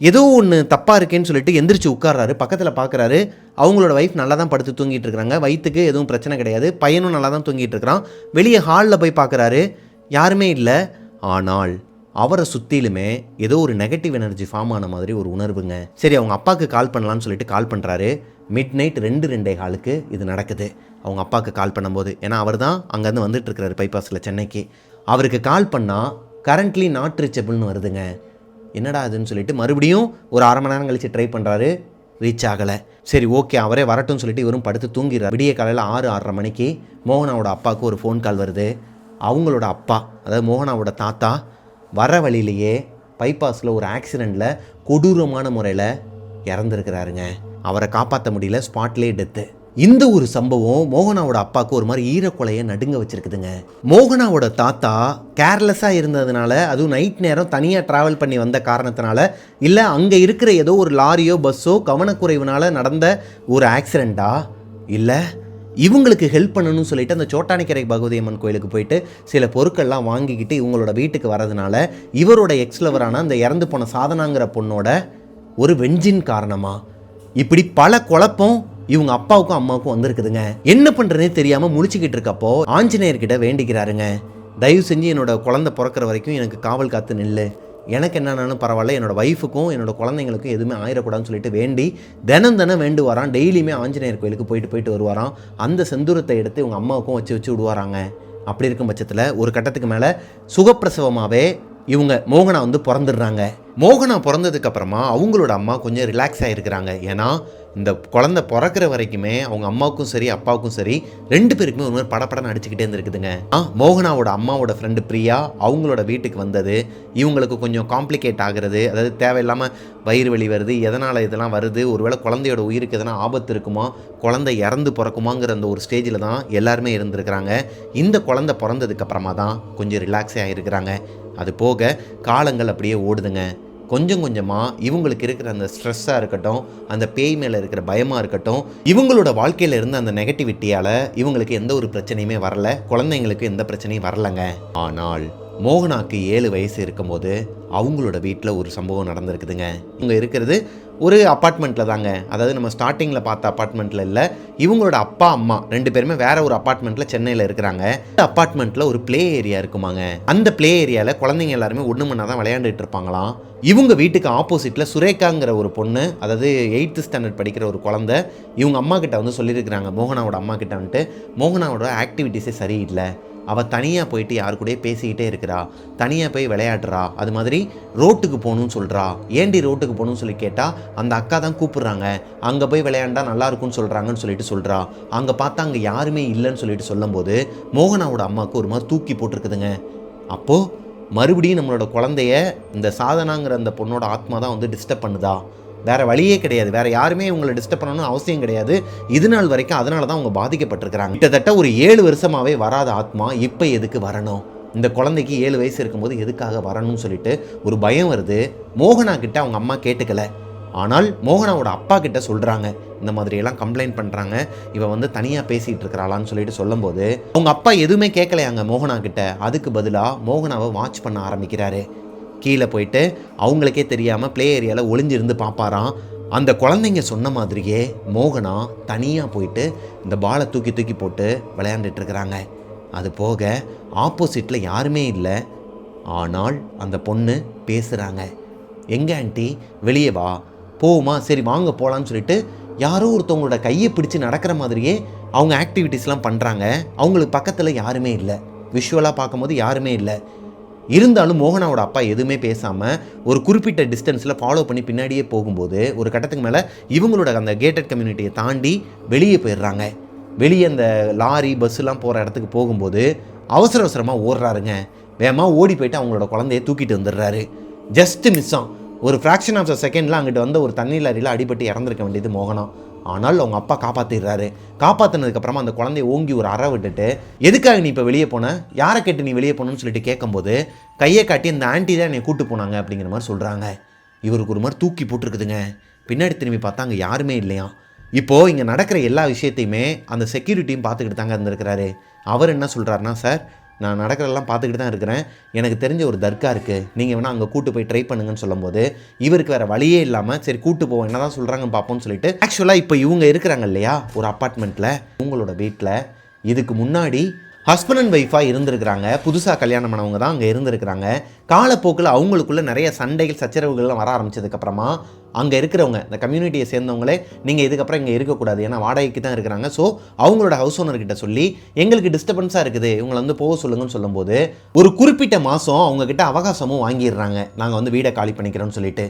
ஏதோ ஒன்று தப்பாக இருக்கேன்னு சொல்லிட்டு எந்திரிச்சு உட்கார்றாரு. பக்கத்தில் பார்க்குறாரு, அவங்களோட ஒய்ஃப் நல்லா தான் படுத்து தூங்கிட்டு இருக்கிறாங்க, வயிற்றுக்கு எதுவும் பிரச்சனை கிடையாது, பையனும் நல்லா தான் தூங்கிட்டு இருக்கிறான். வெளியே ஹாலில் போய் பார்க்குறாரு, யாருமே இல்லை. ஆனால் அவரை சுற்றிலுமே ஏதோ ஒரு நெகட்டிவ் எனர்ஜி ஃபார்ம் ஆன மாதிரி ஒரு உணர்வுங்க. சரி அவங்க அப்பாவுக்கு கால் பண்ணலான்னு சொல்லிட்டு கால் பண்ணுறாரு. மிட் நைட் 2-2:15 இது நடக்குது. அவங்க அப்பாவுக்கு கால் பண்ணும்போது, ஏன்னா அவர் தான் அங்கேருந்து வந்துட்டு இருக்கிறாரு பைபாஸில் சென்னைக்கு. அவருக்கு கால் பண்ணால் கரண்ட்லி நாட் ரீச்சபிள்னு வருதுங்க. என்னடா அதுன்னு சொல்லிட்டு மறுபடியும் ஒரு 1/2 மணி நேரம் கழிச்சு ட்ரை பண்ணுறாரு, ரீச் ஆகலை. சரி ஓகே அவரே வரட்டும்னு சொல்லிட்டு இவரும் படுத்து தூங்கிடுறார். விடிய காலையில் 6-6:30 மணிக்கு மோகனாவோட அப்பாவுக்கு ஒரு ஃபோன் கால் வருது. அவங்களோட அப்பா, அதாவது மோகனாவோட தாத்தா, வர வழியிலேயே பைபாஸில் ஒரு ஆக்சிடெண்ட்டில் கொடூரமான முறையில் இறந்துருக்கிறாருங்க. அவரை காப்பாற்ற முடியல, ஸ்பாட்லேயே டெத்து. இந்த ஒரு சம்பவம் மோகனாவோட அப்பாவுக்கு ஒரு மாதிரி ஈரக்கொலையை நடுங்க வச்சிருக்குதுங்க. மோகனாவோட தாத்தா கேர்லெஸ்ஸாக இருந்ததுனால, அதுவும் நைட் நேரம் தனியாக ட்ராவல் பண்ணி வந்த காரணத்தினால, இல்லை அங்கே இருக்கிற ஏதோ ஒரு லாரியோ பஸ்ஸோ கவனக்குறைவுனால நடந்த ஒரு ஆக்சிடெண்ட்டா, இல்லை இவங்களுக்கு ஹெல்ப் பண்ணணும்னு சொல்லிட்டு அந்த சோட்டானிக்கரை பகவதி அம்மன் கோயிலுக்கு போயிட்டு சில பொருட்கள்லாம் வாங்கிக்கிட்டு இவங்களோட வீட்டுக்கு வரதுனால இவரோட எக்ஸ்லவரான அந்த இறந்து போன சாதனாங்கிற பொண்ணோட ஒரு வெஞ்சின் காரணமா இப்படி பல குழப்பம் இவங்க அப்பாவுக்கும் அம்மாவுக்கும் வந்திருக்குதுங்க. என்ன பண்ணுறதுனே தெரியாமல் முழிச்சுக்கிட்டு இருக்கப்போ ஆஞ்சநேயர்கிட்ட வேண்டிக்கிறாருங்க, தயவு செஞ்சு என்னோட குழந்தை பிறக்கிற வரைக்கும் எனக்கு காவல் காத்து நில்லு, எனக்கு என்னன்னாலும் பரவாயில்ல, என்னோடய ஒய்ஃபுக்கும் என்னோட குழந்தைங்களுக்கும் எதுவுமே ஆயிடக்கூடாதுன்னு சொல்லிட்டு வேண்டி தினம் வேண்டுவாராம். டெய்லியுமே ஆஞ்சநேயர் கோயிலுக்கு போயிட்டு வருவாராம். அந்த செந்தூரத்தை எடுத்து இவங்க அம்மாவுக்கும் வச்சு விடுவாராங்க. அப்படி இருக்கும் பட்சத்தில் ஒரு கட்டத்துக்கு மேலே சுகப்பிரசவமாகவே இவங்க மோகனா பிறந்துடுறாங்க. மோகனா பிறந்ததுக்கு அப்புறமா அவங்களோட அம்மா கொஞ்சம் ரிலாக்ஸ் ஆகிருக்கிறாங்க. ஏன்னா இந்த குழந்தை பிறக்கிற வரைக்குமே அவங்க அம்மாவுக்கும் சரி அப்பாவுக்கும் சரி 2 பேருக்குமே ஒரு மாதிரி படப்படன்னு அடிச்சுக்கிட்டே இருந்துருக்குதுங்க. மோகனாவோட அம்மாவோட ஃப்ரெண்டு பிரியா அவங்களோட வீட்டுக்கு வந்தது இவங்களுக்கு கொஞ்சம் காம்ப்ளிகேட் ஆகிறது. அதாவது தேவையில்லாமல் வயிறு வலி வருது, எதனால் இதெல்லாம் வருது, ஒருவேளை குழந்தையோட உயிருக்கு எதனா ஆபத்து இருக்குமா, குழந்தை இறந்து பிறக்குமாங்கிற அந்த ஒரு ஸ்டேஜில் தான் எல்லாருமே இருந்திருக்கிறாங்க. இந்த குழந்தை பிறந்ததுக்கு அப்புறமா தான் கொஞ்சம் ரிலாக்ஸே ஆகிருக்கிறாங்க. அது போக காலங்கள் அப்படியே ஓடுதுங்க. கொஞ்சம் கொஞ்சமாக இவங்களுக்கு இருக்கிற அந்த ஸ்ட்ரெஸ்ஸாக இருக்கட்டும், அந்த பேய் மேலே இருக்கிற பயமாக இருக்கட்டும், இவங்களோட வாழ்க்கையில் இருந்த அந்த நெகட்டிவிட்டியால் இவங்களுக்கு எந்த ஒரு பிரச்சனையுமே வரல, குழந்தைங்களுக்கு எந்த பிரச்சனையும் வரலைங்க. ஆனால் மோகனாக்கு 7 வயசு இருக்கும்போது அவங்களோட வீட்டில் ஒரு சம்பவம் நடந்திருக்குதுங்க. இவங்க இருக்கிறது ஒரு அப்பார்ட்மெண்ட்டில் தாங்க. அதாவது நம்ம ஸ்டார்டிங்கில் பார்த்த அப்பார்ட்மெண்ட்டில் இல்லை, இவங்களோட அப்பா அம்மா 2 பேருமே வேற ஒரு அப்பார்ட்மெண்ட்டில் சென்னையில் இருக்கிறாங்க. அந்த அப்பார்ட்மெண்ட்டில் ஒரு ப்ளே ஏரியா இருக்குமாங்க. அந்த ப்ளே ஏரியாவில் குழந்தைங்க எல்லாருமே ஒன்று மணி தான் விளையாண்டுட்டு இருப்பாங்களாம். இவங்க வீட்டுக்கு ஆப்போசிட்டில் சுரேகாங்கிற ஒரு பொண்ணு, அதாவது 8th ஸ்டாண்டர்ட் படிக்கிற ஒரு குழந்தை இவங்க அம்மா கிட்ட சொல்லியிருக்கிறாங்க. மோகனாவோட அம்மா கிட்ட மோகனாவோட ஆக்டிவிட்டீஸே சரியில்லை, அவள் தனியாக போயிட்டு யாரு கூடயே பேசிக்கிட்டே இருக்கிறா, தனியாக போய் விளையாடுறா, அது மாதிரி ரோட்டுக்கு போகணுன்னு சொல்கிறா. ஏண்டி ரோட்டுக்கு போகணுன்னு சொல்லி கேட்டால் அந்த அக்கா தான் கூப்பிட்றாங்க, அங்கே போய் விளையாண்டா நல்லாயிருக்கும்னு சொல்கிறாங்கன்னு சொல்கிறா. அங்கே பார்த்தா அங்கே யாருமே இல்லைன்னு சொல்லிட்டு சொல்லும்போது மோகனாவோட அம்மாவுக்கு ஒரு மாதிரி தூக்கி போட்டிருக்குதுங்க. அப்போது மறுபடியும் நம்மளோட குழந்தைய இந்த சாதனாங்கிற அந்த பொண்ணோட ஆத்மா தான் டிஸ்டர்ப் பண்ணுதா, வேறு வழியே கிடையாது, வேறு யாருமே இவங்களை டிஸ்டர்ப் பண்ணணும்னு அவசியம் கிடையாது. இது நாள் வரைக்கும் அதனால தான் அவங்க பாதிக்கப்பட்டிருக்கிறாங்க. கிட்டத்தட்ட ஒரு 7 வருஷமாகவே வராத ஆத்மா இப்போ எதுக்கு வரணும், இந்த குழந்தைக்கு 7 வயசு இருக்கும்போது எதுக்காக வரணும்னு சொல்லிட்டு ஒரு பயம் வருது. மோகனா கிட்ட அவங்க அம்மா கேட்டுக்கல, ஆனால் மோகனாவோட அப்பா கிட்ட சொல்கிறாங்க, இந்த மாதிரியெல்லாம் கம்ப்ளைண்ட் பண்ணுறாங்க, இவன் தனியாக பேசிகிட்டு இருக்கிறாளான்னு சொல்லிட்டு சொல்லும்போது அவங்க அப்பா எதுவுமே கேட்கலையாங்க மோகனா கிட்ட. அதுக்கு பதிலாக மோகனாவை வாட்ச் பண்ண ஆரம்பிக்கிறாரு. கீழே போயிட்டு அவங்களுக்கே தெரியாமல் ப்ளே ஏரியாவில் ஒளிஞ்சிருந்து பார்ப்பாராம். அந்த குழந்தைங்க சொன்ன மாதிரியே மோகனா தனியாக போயிட்டு இந்த பாலை தூக்கி போட்டு விளையாண்டுட்டு இருக்கிறாங்க. அது போக ஆப்போசிட்டில் யாருமே இல்லை, ஆனால் அந்த பொண்ணு பேசுகிறாங்க. எங்கே ஆண்டி, வெளியே வா, போகுமா, சரி வாங்க போகலான்னு சொல்லிட்டு யாரோ ஒருத்தவங்களோட கையை பிடிச்சி நடக்கிற மாதிரியே அவங்க ஆக்டிவிட்டீஸ்லாம் பண்ணுறாங்க. அவங்களுக்கு பக்கத்தில் யாருமே இல்லை, விஷுவலாக பார்க்கும்போது யாருமே இல்லை. இருந்தாலும் மோகனாவோட அப்பா எதுவுமே பேசாமல் ஒரு குறிப்பிட்ட டிஸ்டன்ஸில் ஃபாலோ பண்ணி பின்னாடியே போகும்போது ஒரு கட்டத்துக்கு மேலே இவங்களோட அந்த கேட்டட் கம்யூனிட்டியை தாண்டி வெளியே போயிடுறாங்க. வெளியே அந்த லாரி பஸ்ஸுலாம் போகிற இடத்துக்கு போகும்போது அவசரமாக ஓடுறாருங்க. வேகமாக ஓடி போயிட்டு அவங்களோட குழந்தைய தூக்கிட்டு வந்துடுறாரு. ஜஸ்ட்டு மிஸ்ஸாக ஒரு ஃப்ராக்ஷன் ஆஃப் த செகண்டில் அங்கிட்டு வந்து ஒரு தண்ணி லாரியில் அடிபட்டு இறந்துருக்க வேண்டியது மோகனா. ஆனால் அவங்க அப்பா காப்பாற்றிடுறாரு. காப்பாற்றினதுக்கப்புறமா அந்த குழந்தைய ஓங்கி ஒரு அறை விட்டுட்டு, எதுக்காக நீ இப்போ வெளியே போன, யாரை கேட்டு நீ வெளியே போகணுன்னு சொல்லிட்டு கேட்கும்போது கையை காட்டி இந்த ஆண்டி தான் என்னை கூப்பிட்டு போனாங்க அப்படிங்கிற மாதிரி சொல்கிறாங்க. இவருக்கு ஒரு மாதிரி தூக்கி போட்டிருக்குதுங்க. பின்னாடி திரும்பி பார்த்தா அங்கே யாருமே இல்லையா. இப்போது இங்கே நடக்கிற எல்லா விஷயத்தையுமே அந்த செக்யூரிட்டியும் பார்த்துக்கிட்டு தாங்க இருந்திருக்கிறாரு. அவர் என்ன சொல்கிறாருன்னா, சார் நான் நடக்கிறதெல்லாம் பார்த்துக்கிட்டு தான் இருக்கிறேன், எனக்கு தெரிஞ்ச ஒரு தர்கா இருக்குது, நீங்கள் வேணால் அங்கே கூட்டு போய் ட்ரை பண்ணுங்கன்னு சொல்லும்போது இவருக்கு வேறு வழியே இல்லாமல் சரி கூட்டு போவோம், என்ன தான் சொல்கிறாங்கன்னு பார்ப்போம்னு சொல்லிட்டு ஆக்சுவலாக இப்போ இவங்க இருக்கிறாங்க இல்லையா ஒரு அப்பார்ட்மெண்ட்டில், உங்களோட வீட்டில் இதுக்கு முன்னாடி ஹஸ்பண்ட் அண்ட் ஒய்ஃபாக இருந்திருக்கிறாங்க. புதுசாக கல்யாணம் பண்ணவங்க தான் அங்கே இருந்திருக்கிறாங்க. காலப்போக்கில் அவங்களுக்குள்ள நிறைய சண்டைகள் சச்சரவுகள்லாம் வர ஆரம்பிச்சதுக்கப்புறமா அங்கே இருக்கிறவங்க இந்த கம்யூனிட்டியை சேர்ந்தவங்களே நீங்கள் இதுக்கப்புறம் இங்கே இருக்கக்கூடாது, ஏன்னா வாடகைக்கு தான் இருக்கிறாங்க, ஸோ அவங்களோட ஹவுஸ் ஓனர்கிட்ட சொல்லி எங்களுக்கு டிஸ்டர்பன்ஸாக இருக்குது, இவங்களை வந்து போக சொல்லுங்கன்னு சொல்லும்போது ஒரு குறிப்பிட்ட மாதம் அவங்கக்கிட்ட அவகாசமும் வாங்கிடுறாங்க, நாங்கள் வந்து வீடை காலி பண்ணிக்கிறோன்னு சொல்லிட்டு.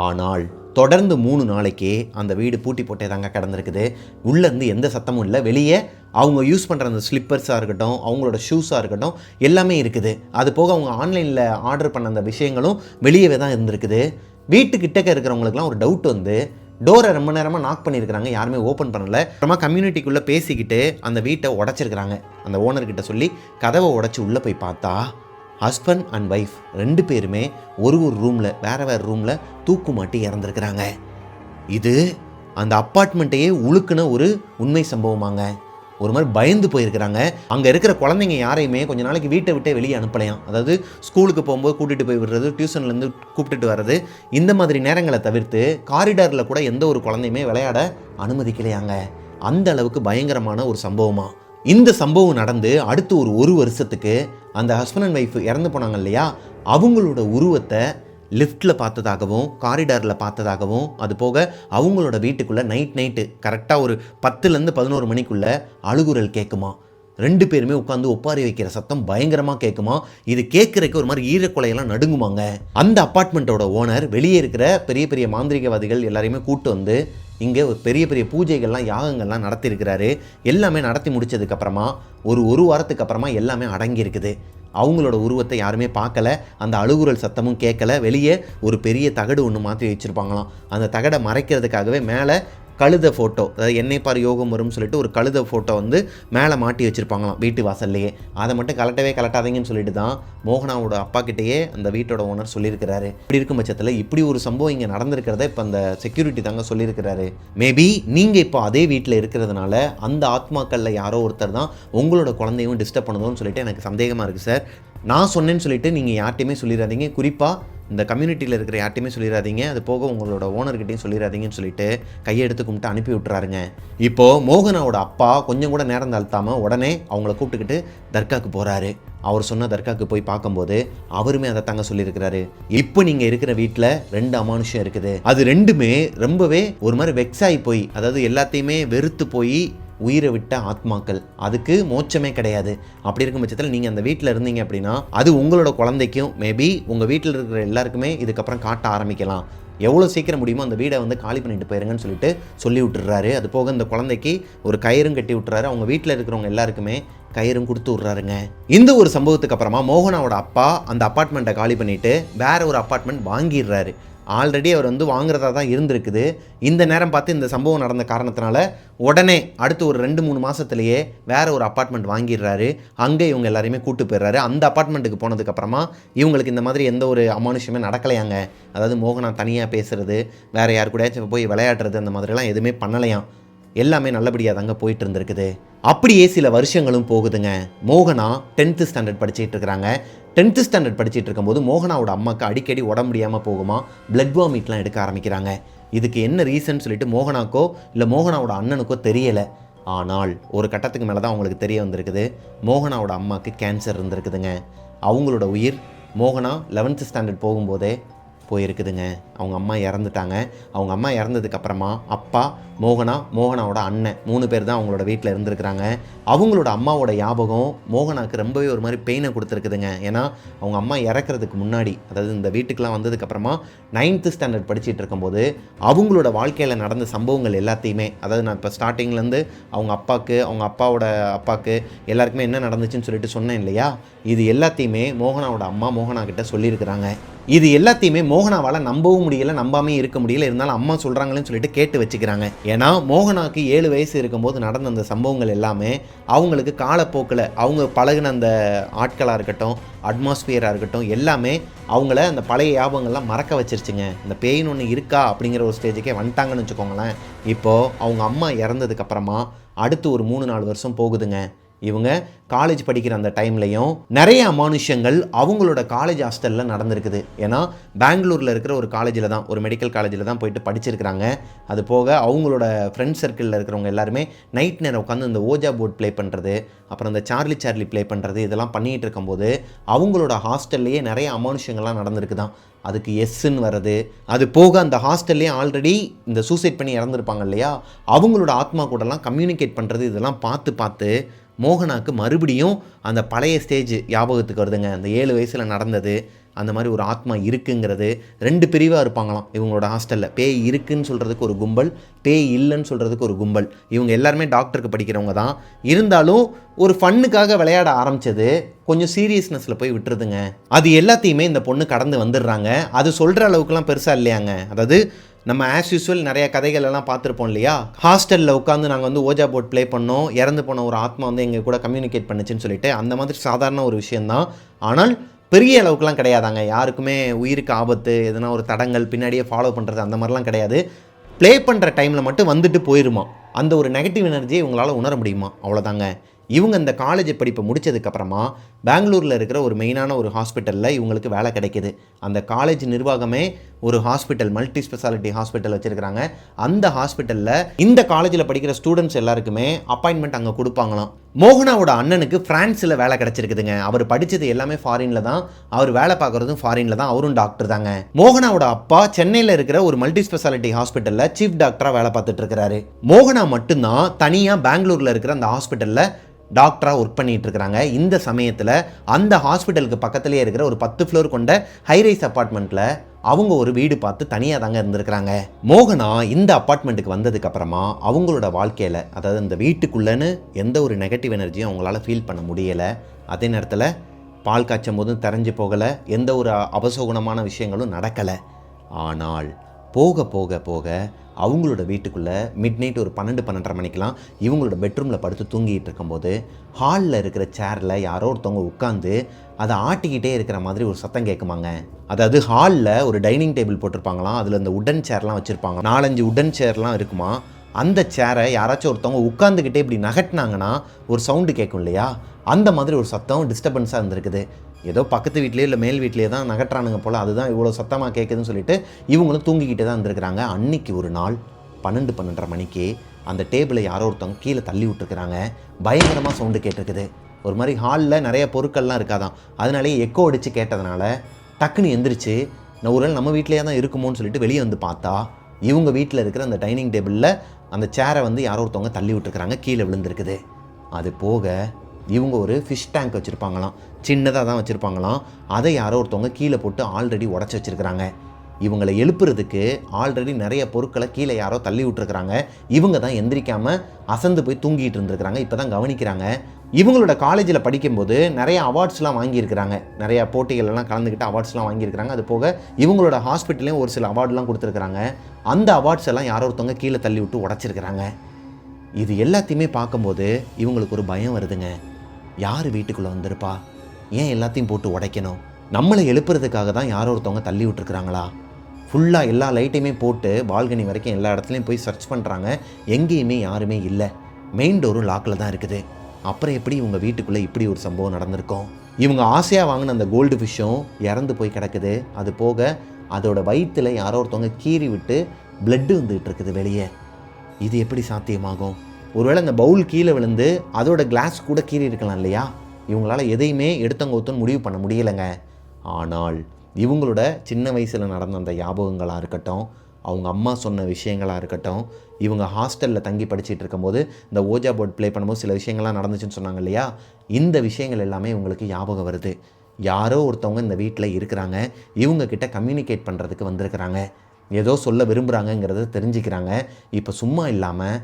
ஆனால் தொடர்ந்து 3 நாளைக்கு அந்த வீடு பூட்டி போட்டே தாங்க கிடந்திருக்குது. உள்ளேருந்து எந்த சத்தமும் இல்லை. வெளியே அவங்க யூஸ் பண்ணுற அந்த ஸ்லிப்பர்ஸாக இருக்கட்டும், அவங்களோட ஷூஸாக இருக்கட்டும், எல்லாமே இருக்குது. அது போக அவங்க ஆன்லைனில் ஆர்டர் பண்ண அந்த விஷயங்களும் வெளியவே தான் இருந்திருக்குது. வீட்டுக்கிட்டக்க இருக்கிறவங்களுக்குலாம் ஒரு டவுட் வந்து டோரை ரொம்ப நேரமாக நாக் பண்ணியிருக்கிறாங்க, யாருமே ஓப்பன் பண்ணலை. அப்புறமா கம்யூனிட்டிக்குள்ளே பேசிக்கிட்டு அந்த வீட்டை உடச்சிருக்கிறாங்க. அந்த ஓனர்கிட்ட சொல்லி கதவை உடச்சி உள்ளே போய் பார்த்தா ஹஸ்பண்ட் அண்ட் ஒய்ஃப் 2 பேருமே ஒரு ரூமில் வேறு ரூமில் தூக்கு மாட்டி இறந்துருக்கிறாங்க. இது அந்த அப்பார்ட்மெண்ட்டையே உழுக்குன ஒரு உண்மை சம்பவமாங்க. ஒரு மாதிரி பயந்து போயிருக்கிறாங்க. அங்கே இருக்கிற குழந்தைங்க யாரையுமே கொஞ்ச நாளைக்கு வீட்டை விட்டே வெளியே அனுப்பலையாம். அதாவது ஸ்கூலுக்கு போகும்போது கூட்டிகிட்டு போய் விடுறது, டியூஷன்லேருந்து கூப்பிட்டுட்டு வர்றது, இந்த மாதிரி நேரங்களை தவிர்த்து காரிடாரில் கூட எந்த ஒரு குழந்தையுமே விளையாட அனுமதிக்கலையாங்க. அந்த அளவுக்கு பயங்கரமான ஒரு சம்பவமாக இந்த சம்பவம் நடந்து அடுத்து ஒரு வருஷத்துக்கு அந்த ஹஸ்பண்ட் அண்ட் ஒய்ஃப் இறந்து போனாங்க இல்லையா, அவங்களோட உருவத்தை லிஃப்ட்டில் பார்த்ததாகவும் காரிடாரில் பார்த்ததாகவும், அது போக அவங்களோட வீட்டுக்குள்ளே நைட்டு கரெக்டாக ஒரு 10லேருந்து 11 மணிக்குள்ளே அழுகுரல் கேட்குமா. 2 பேருமே உட்காந்து ஒப்பாரி வைக்கிற சத்தம் பயங்கரமாக கேட்குமா. இது கேட்குறக்கு ஒரு மாதிரி ஈரக்குலையெல்லாம் நடுங்குமாங்க. அந்த அப்பார்ட்மெண்ட்டோட ஓனர் வெளியே இருக்கிற பெரிய பெரிய மாந்திரிகவாதிகள் எல்லாரையுமே கூட்டு வந்து இங்கே பெரிய பெரிய பூஜைகள்லாம் யாகங்கள்லாம் நடத்தியிருக்கிறாரு. எல்லாமே நடத்தி முடித்ததுக்கப்புறமா ஒரு வாரத்துக்கு அப்புறமா எல்லாமே அடங்கியிருக்குது. அவங்களோட உருவத்தை யாருமே பார்க்கல, அந்த அழுகுரல் சத்தமும் கேட்கல. வெளியே ஒரு பெரிய தகடு ஒன்று மாற்றி வச்சுருப்பாங்களாம். அந்த தகடை மறைக்கிறதுக்காகவே மேலே கழுத ஃபோட்டோ, அதாவது என்னை பார் யோகம் வரும்னு சொல்லிட்டு ஒரு கழுத ஃபோட்டோ வந்து மேலே மாட்டி வச்சுருப்பாங்களாம் வீட்டு வாசல்லையே. அதை மட்டும் கலட்டாதீங்கன்னு சொல்லிட்டு தான் மோகனாவோட அப்பா கிட்டேயே அந்த வீட்டோட ஓனர் சொல்லியிருக்கிறாரு. இப்படி இருக்கும் பட்சத்தில் இப்படி ஒரு சம்பவம் இங்கே நடந்திருக்கிறத இப்போ அந்த செக்யூரிட்டி தாங்க சொல்லியிருக்கிறாரு. மேபி நீங்கள் இப்போ அதே வீட்டில் இருக்கிறதுனால அந்த ஆத்மாக்களில் யாரோ ஒருத்தர் தான் உங்களோட குழந்தையும் டிஸ்டர்ப் பண்ணுதோன்னு சொல்லிட்டு எனக்கு சந்தேகமாக இருக்குது சார். நான் சொன்னேன்னு சொல்லிட்டு நீங்கள் யார்ட்டையுமே சொல்லிடாதீங்க, குறிப்பாக இந்த கம்யூனிட்டியில் இருக்கிற யார்ட்டையுமே சொல்லிடாதீங்க, அது போக உங்களோட ஓனர்கிட்டையும் சொல்லிடாதீங்கன்னு சொல்லிட்டு கையெடுத்து கும்பிட்டு அனுப்பி விட்டுறாருங்க. இப்போது மோகனாவோட அப்பா கொஞ்சம் கூட நேரம் தாழ்த்தாமல் உடனே அவங்கள கூப்பிட்டுக்கிட்டு தர்காவுக்கு போகிறாரு. அவர் சொன்ன தர்காவுக்கு போய் பார்க்கும்போது அவருமே அதை தாங்க சொல்லியிருக்கிறாரு. இப்போ நீங்கள் இருக்கிற வீட்டில் 2 அமானுஷம் இருக்குது, அது 2மே ரொம்பவே ஒரு மாதிரி வெக்ஸாகி போய், அதாவது எல்லாத்தையுமே வெறுத்து போய் உயிரை விட்ட ஆத்மாக்கள், அதுக்கு மோட்சமே கிடையாது. அப்படி இருக்கும் பட்சத்தில் நீங்கள் அந்த வீட்டில் இருந்தீங்க அப்படின்னா அது உங்களோட குழந்தைக்கும் மேபி உங்கள் வீட்டில் இருக்கிற எல்லாருக்குமே இதுக்கப்புறம் காட்ட ஆரம்பிக்கலாம். எவ்வளோ சீக்கிரம் முடியுமோ அந்த வீடை வந்து காலி பண்ணிட்டு போயிருங்கன்னு சொல்லிட்டு சொல்லி விட்டுறாரு. அது போக இந்த குழந்தைக்கு ஒரு கயிறும் கட்டி விட்டுறாரு. அவங்க வீட்டில் இருக்கிறவங்க எல்லாருக்குமே கயிறும் கொடுத்து விட்றாருங்க. இந்த ஒரு சம்பவத்துக்கு அப்புறமா மோகனாவோட அப்பா அந்த அப்பார்ட்மெண்ட்டை காலி பண்ணிவிட்டு வேற ஒரு அப்பார்ட்மெண்ட் வாங்கிடுறாரு. ஆல்ரெடி அவர் வந்து வாங்குறதா தான் இருந்திருக்குது. இந்த நேரம் பார்த்து இந்த சம்பவம் நடந்த காரணத்தினால உடனே அடுத்து ஒரு 2-3 மாதத்துலேயே வேற ஒரு அப்பார்ட்மெண்ட் வாங்கிடுறாரு. அங்கே இவங்க எல்லாரையுமே கூட்டு போயிடுறாரு. அந்த அப்பார்ட்மெண்ட்டுக்கு போனதுக்கப்புறமா இவங்களுக்கு இந்த மாதிரி எந்த ஒரு அமானுஷமே நடக்கலையாங்க. அதாவது மோகனா தனியாக பேசுகிறது, வேறு யார் கூடயாச்சும் போய் விளையாடுறது, அந்த மாதிரிலாம் எதுவுமே பண்ணலையாம். எல்லாமே நல்லபடியாக தாங்க போயிட்டு இருந்திருக்குது. அப்படியே சில வருஷங்களும் போகுதுங்க. மோகனா 10th ஸ்டாண்டர்ட் படிச்சுட்டு இருக்கிறாங்க. 10th ஸ்டாண்டர்ட் படிச்சுட்டு இருக்கும்போது மோகனாவோட அம்மாவுக்கு அடிக்கடி உடம்பு முடியாமல் போகுமா, பிளட் வாமிட்லாம் எடுக்க ஆரம்பிக்கிறாங்க. இதுக்கு என்ன ரீசன் சொல்லிட்டு மோகனாக்கோ இல்லை மோகனாவோட அண்ணனுக்கோ தெரியலை. ஆனால் ஒரு கட்டத்துக்கு மேலே தான் அவங்களுக்கு தெரிய வந்திருக்குது, மோகனாவோட அம்மாவுக்கு கேன்சர் இருந்திருக்குதுங்க. அவங்களோட உயிர் மோகனா 11th ஸ்டாண்டர்ட் போகும்போதே போயிருக்குதுங்க. அவங்க அம்மா இறந்துட்டாங்க. அவங்க அம்மா இறந்ததுக்கப்புறமா அப்பா, மோகனாவோட அண்ணன் 3 பேர் தான் அவங்களோட வீட்டில் இருந்திருக்கிறாங்க. அவங்களோட அம்மாவோட ஞாபகம் மோகனாவுக்கு ரொம்பவே ஒரு மாதிரி பெயினை கொடுத்துருக்குதுங்க. ஏன்னா அவங்க அம்மா இறக்குறதுக்கு முன்னாடி, அதாவது இந்த வீட்டுக்கெலாம் வந்ததுக்கப்புறமா 9th ஸ்டாண்டர்ட் படிச்சுட்டு இருக்கும்போது அவங்களோட வாழ்க்கையில் நடந்த சம்பவங்கள் எல்லாத்தையுமே, அதாவது நான் இப்போ ஸ்டார்டிங்லேருந்து அவங்க அப்பாவுக்கு, அவங்க அப்பாவோட அப்பாவுக்கு எல்லாருக்குமே என்ன நடந்துச்சுன்னு சொல்லிட்டு சொன்னேன் இல்லையா, இது எல்லாத்தையுமே மோகனாவோட அம்மா மோகனா கிட்ட சொல்லியிருக்கிறாங்க. இது எல்லாத்தையுமே மோகனாவால் நம்பவும் முடியல, நம்பாமே இருக்க முடியல. இருந்தாலும் அம்மா சொல்கிறாங்களேன்னு சொல்லிட்டு கேட்டு வச்சுக்கிறாங்க. ஏன்னா மோகனாவுக்கு 7 வயசு இருக்கும்போது நடந்த அந்த சம்பவங்கள் எல்லாமே அவங்களுக்கு காலப்போக்கில் அவங்க பழகின அந்த ஆட்களாக இருக்கட்டும், அட்மாஸ்பியராக இருக்கட்டும், எல்லாமே அவங்கள அந்த பழைய ஞாபகங்கள்லாம் மறக்க வச்சிருச்சுங்க. இந்த பேயின்னு ஒன்று இருக்கா அப்படிங்கிற ஒரு ஸ்டேஜுக்கே வந்துட்டாங்கன்னு வச்சுக்கோங்களேன். இப்போது அவங்க அம்மா இறந்ததுக்கப்புறமா அடுத்து ஒரு 3-4 வருஷம் போகுதுங்க. இவங்க காலேஜ் படிக்கிற அந்த டைம்லையும் நிறைய அமானுஷங்கள் அவங்களோட காலேஜ் ஹாஸ்டலில் நடந்திருக்குது. ஏன்னா பெங்களூரில் இருக்கிற ஒரு காலேஜில் தான், ஒரு மெடிக்கல் காலேஜில் தான் போயிட்டு படிச்சிருக்கிறாங்க. அது போக அவங்களோட ஃப்ரெண்ட் சர்க்கிளில் இருக்கிறவங்க எல்லாருமே நைட் நேரம் உட்காந்து இந்த ஓஜா போர்ட் ப்ளே பண்ணுறது, அப்புறம் இந்த சார்லி ப்ளே பண்ணுறது, இதெல்லாம் பண்ணிகிட்டு இருக்கும்போது அவங்களோட ஹாஸ்டல்லையே நிறைய அமானுஷங்கள்லாம் நடந்திருக்கு தான். அதுக்கு எஸ்ன்னு வர்றது, அது போக அந்த ஹாஸ்டல்லே ஆல்ரெடி இந்த சூசைட் பண்ணி இறந்துருப்பாங்க இல்லையா, அவங்களோட ஆத்மா கூடலாம் கம்யூனிகேட் பண்ணுறது, இதெல்லாம் பார்த்து மோகனாவுக்கு மறுபடியும் அந்த பழைய ஸ்டேஜ் ஞாபகத்துக்கு வருதுங்க. அந்த 7 வயசில் நடந்தது, அந்த மாதிரி ஒரு ஆத்மா இருக்குங்கிறது. 2 பிரிவாக இருப்பாங்களாம் இவங்களோட ஹாஸ்டலில். பேய் இருக்குன்னு சொல்கிறதுக்கு ஒரு கும்பல், பேய் இல்லைன்னு சொல்கிறதுக்கு ஒரு கும்பல். இவங்க எல்லாருமே டாக்டருக்கு படிக்கிறவங்க தான். இருந்தாலும் ஒரு ஃபன்னுக்காக விளையாட ஆரம்பித்தது கொஞ்சம் சீரியஸ்னஸில் போய் விட்டுருதுங்க. அது எல்லாத்தையுமே இந்த பொண்ணு கடந்து வந்துடுறாங்க. அது சொல்கிற அளவுக்குலாம் பெருசாக இல்லையாங்க. அதாவது நம்ம ஆஸ் யூஸ்வல் நிறைய கதைகள் எல்லாம் பார்த்துருப்போம் இல்லையா, ஹாஸ்டலில் உட்காந்து நாங்கள் வந்து ஓஜா போர்ட் ப்ளே பண்ணோம், இறந்து போன ஒரு ஆத்மா வந்து எங்கள் கூட கம்யூனிகேட் பண்ணுச்சுன்னு சொல்லிட்டு, அந்த மாதிரி சாதாரண ஒரு விஷயந்தான். ஆனால் பெரிய அளவுக்குலாம் கிடையாதாங்க. யாருக்குமே உயிருக்கு ஆபத்து, எதனா ஒரு தடங்கள் பின்னாடியே ஃபாலோ பண்ணுறது அந்த மாதிரிலாம் கிடையாது. ப்ளே பண்ணுற டைமில் மட்டும் வந்துட்டு போயிடுமா, அந்த ஒரு நெகட்டிவ் எனர்ஜியை இவங்களால் உணர முடியுமா, அவ்வளோதாங்க. இவங்க இந்த காலேஜ் படிப்பை முடித்ததுக்கப்புறமா பெங்களூரில் இருக்கிற ஒரு மெயினான ஒரு ஹாஸ்பிட்டலில் இவங்களுக்கு வேலை கிடைக்கிது. அந்த காலேஜ் நிர்வாகமே ஒரு ஹாஸ்பிட்டல், மல்டி ஸ்பெஷாலிட்டி ஹாஸ்பிட்டல் வச்சுருக்கிறாங்க. அந்த ஹாஸ்பிட்டலில் இந்த காலேஜில் படிக்கிற ஸ்டூடெண்ட்ஸ் எல்லாருக்குமே அப்பாயின்மெண்ட் அங்கே கொடுப்பாங்களாம். மோகனாவோட அண்ணனுக்கு ஃப்ரான்ஸில் வேலை கிடச்சிருக்குதுங்க. அவர் படித்தது எல்லாமே ஃபாரினில் தான், அவர் வேலை பார்க்குறதும் ஃபாரினில் தான், அவரும் டாக்டர் தாங்க. மோகனாவோட அப்பா சென்னையில் இருக்கிற ஒரு மல்டி ஸ்பெஷாலிட்டி ஹாஸ்பிட்டலில் சீஃப் டாக்டராக வேலை பார்த்துட்டு இருக்கிறாரு. மோகனா மட்டும்தான் தனியாக பெங்களூரில் இருக்கிற அந்த ஹாஸ்பிட்டலில் டாக்டராக ஒர்க் பண்ணிகிட்டு இருக்கிறாங்க. இந்த சமயத்தில் அந்த ஹாஸ்பிட்டலுக்கு பக்கத்துலேயே இருக்கிற ஒரு 10 ஃப்ளோர் கொண்ட ஹைரைஸ் அப்பார்ட்மெண்ட்டில் அவங்க ஒரு வீடு பார்த்து தனியாக தாங்க இருந்திருக்கிறாங்க. மோகனா இந்த அப்பார்ட்மெண்ட்டுக்கு வந்ததுக்கப்புறமா அவங்களோட வாழ்க்கையில், அதாவது இந்த வீட்டுக்குள்ளேன்னு எந்த ஒரு நெகட்டிவ் எனர்ஜியும் அவங்களால ஃபீல் பண்ண முடியலை. அதே நேரத்தில் பால் காய்ச்சும் போதும் தெரிஞ்சு போகலை, எந்த ஒரு அபசோகுணமான விஷயங்களும் நடக்கலை. ஆனால் போக போக போக அவங்களோட வீட்டுக்குள்ளே மிட் நைட் ஒரு 12-12:30 மணிக்கெலாம் இவங்களோட பெட்ரூமில் படுத்து தூங்கிட்டு இருக்கும்போது ஹாலில் இருக்கிற சேரில் யாரோ ஒருத்தவங்க உட்காந்து அதை ஆட்டிக்கிட்டே இருக்கிற மாதிரி ஒரு சத்தம் கேட்குமாங்க. அதாவது ஹாலில் ஒரு டைனிங் டேபிள் போட்டிருப்பாங்களாம், அதில் இந்த உடன் சேர்லாம் வச்சுருப்பாங்க, 4-5 உடன் சேர்லாம் இருக்குமா. அந்த சேரை யாராச்சும் ஒருத்தவங்க உட்காந்துக்கிட்டே இப்படி நகட்டினாங்கன்னா ஒரு சவுண்டு கேட்கும் இல்லையா, அந்த மாதிரி ஒரு சத்தம் டிஸ்டர்பன்ஸாக இருந்திருக்குது. ஏதோ பக்கத்து வீட்லேயே இல்லை மேல் வீட்லேயே தான் நகட்டுறானுங்க போல், அதுதான் இவ்வளோ சத்தமாக கேட்குதுன்னு சொல்லிட்டு இவங்களும் தூங்கிக்கிட்டே தான் இருந்திருக்கிறாங்க. அன்னைக்கு ஒரு நாள் 12-12:30 மணிக்கு அந்த டேபிளை யாரோ ஒருத்தவங்க கீழே தள்ளி விட்டுருக்குறாங்க. பயங்கரமாக சவுண்டு கேட்டிருக்குது. ஒரு மாதிரி ஹாலில் நிறைய பொருட்கள்லாம் இருக்காதான், அதனாலேயே எக்கோ அடித்து கேட்டதுனால டக்குன்னு எந்திரிச்சு நான் ஒரு நாள் நம்ம வீட்டிலேயே தான் இருக்குமோன்னு சொல்லிட்டு வெளியே வந்து பார்த்தா இவங்க வீட்டில் இருக்கிற அந்த டைனிங் டேபிளில் அந்த சேரை வந்து யாரோ ஒருத்தவங்க தள்ளி விட்டுருக்குறாங்க, கீழே விழுந்திருக்குது. அது போக இவங்க ஒரு ஃபிஷ் டேங்க் வச்சுருப்பாங்களாம், சின்னதாக தான் வச்சுருப்பாங்களாம், அதை யாரோ ஒருத்தவங்க கீழே போட்டு ஆல்ரெடி உடச்சி வச்சுருக்கிறாங்க. இவங்களை எழுப்புறதுக்கு ஆல்ரெடி நிறைய பொருட்களை கீழே யாரோ தள்ளி விட்டுருக்குறாங்க. இவங்க தான் எந்திரிக்காமல் அசந்து போய் தூங்கிட்டு இருந்திருக்கிறாங்க. இப்போ தான் கவனிக்கிறாங்க. இவங்களோட காலேஜில் படிக்கும்போது நிறைய அவார்ட்ஸ்லாம் வாங்கியிருக்கிறாங்க, நிறையா போட்டிகளெல்லாம் கலந்துக்கிட்டு அவார்ட்ஸ்லாம் வாங்கியிருக்கிறாங்க. அது போக இவங்களோட ஹாஸ்பிட்டல்லையும் ஒரு சில அவார்டெலாம் கொடுத்துருக்குறாங்க. அந்த அவார்ட்ஸ் எல்லாம் யாரோ ஒருத்தவங்க கீழே தள்ளி விட்டு உடச்சிருக்கிறாங்க. இது எல்லாத்தையுமே பார்க்கும்போது இவங்களுக்கு ஒரு பயம் வருதுங்க. யார் வீட்டுக்குள்ளே வந்திருப்பா, ஏன் எல்லாத்தையும் போட்டு உடைக்கணும், நம்மளை எழுப்புறதுக்காக தான் யாரோ ஒருத்தவங்க தள்ளி விட்டுருக்குறாங்களா. ஃபுல்லாக எல்லா லைட்டையுமே போட்டு பால்கனி வரைக்கும் எல்லா இடத்துலையும் போய் சர்ச் பண்ணுறாங்க, எங்கேயுமே யாருமே இல்லை. மெயின் டோரும் லாக்கில் தான் இருக்குது. அப்புறம் எப்படி இவங்க வீட்டுக்குள்ளே இப்படி ஒரு சம்பவம் நடந்திருக்கும். இவங்க ஆசையாக வாங்கின அந்த கோல்டு ஃபிஷ்ஷும் இறந்து போய் கிடக்குது. அது போக அதோட வயிற்றில் யாரோ ஒருத்தவங்க கீறி விட்டு பிளட்டு வந்துகிட்டு இருக்குது வெளியே. இது எப்படி சாத்தியமாகும்? ஒருவேளை அந்த பவுல் கீழே விழுந்து அதோட கிளாஸ் கூட கீறி இருக்கலாம் இல்லையா. இவங்களால் எதையுமே எடுத்தங்கோத்துன்னு முடிவு பண்ண முடியலைங்க. ஆனால் இவங்களோட சின்ன வயசில் நடந்த அந்த ஞாபகங்களாக இருக்கட்டும், அவங்க அம்மா சொன்ன விஷயங்களாக இருக்கட்டும், இவங்க ஹாஸ்டலில் தங்கி படிச்சுட்டு இருக்கும்போது இந்த ஓஜா போர்ட் ப்ளே பண்ணும்போது சில விஷயங்கள்லாம் நடந்துச்சுன்னு சொன்னாங்க இல்லையா, இந்த விஷயங்கள் எல்லாமே இவங்களுக்கு ஞாபகம் வருது. யாரோ ஒருத்தவங்க இந்த வீட்டில் இருக்கிறாங்க, இவங்கக்கிட்ட கம்யூனிகேட் பண்ணுறதுக்கு வந்திருக்கிறாங்க, ஏதோ சொல்ல விரும்புகிறாங்கங்கிறத தெரிஞ்சுக்கிறாங்க. இப்போ சும்மா இல்லாமல்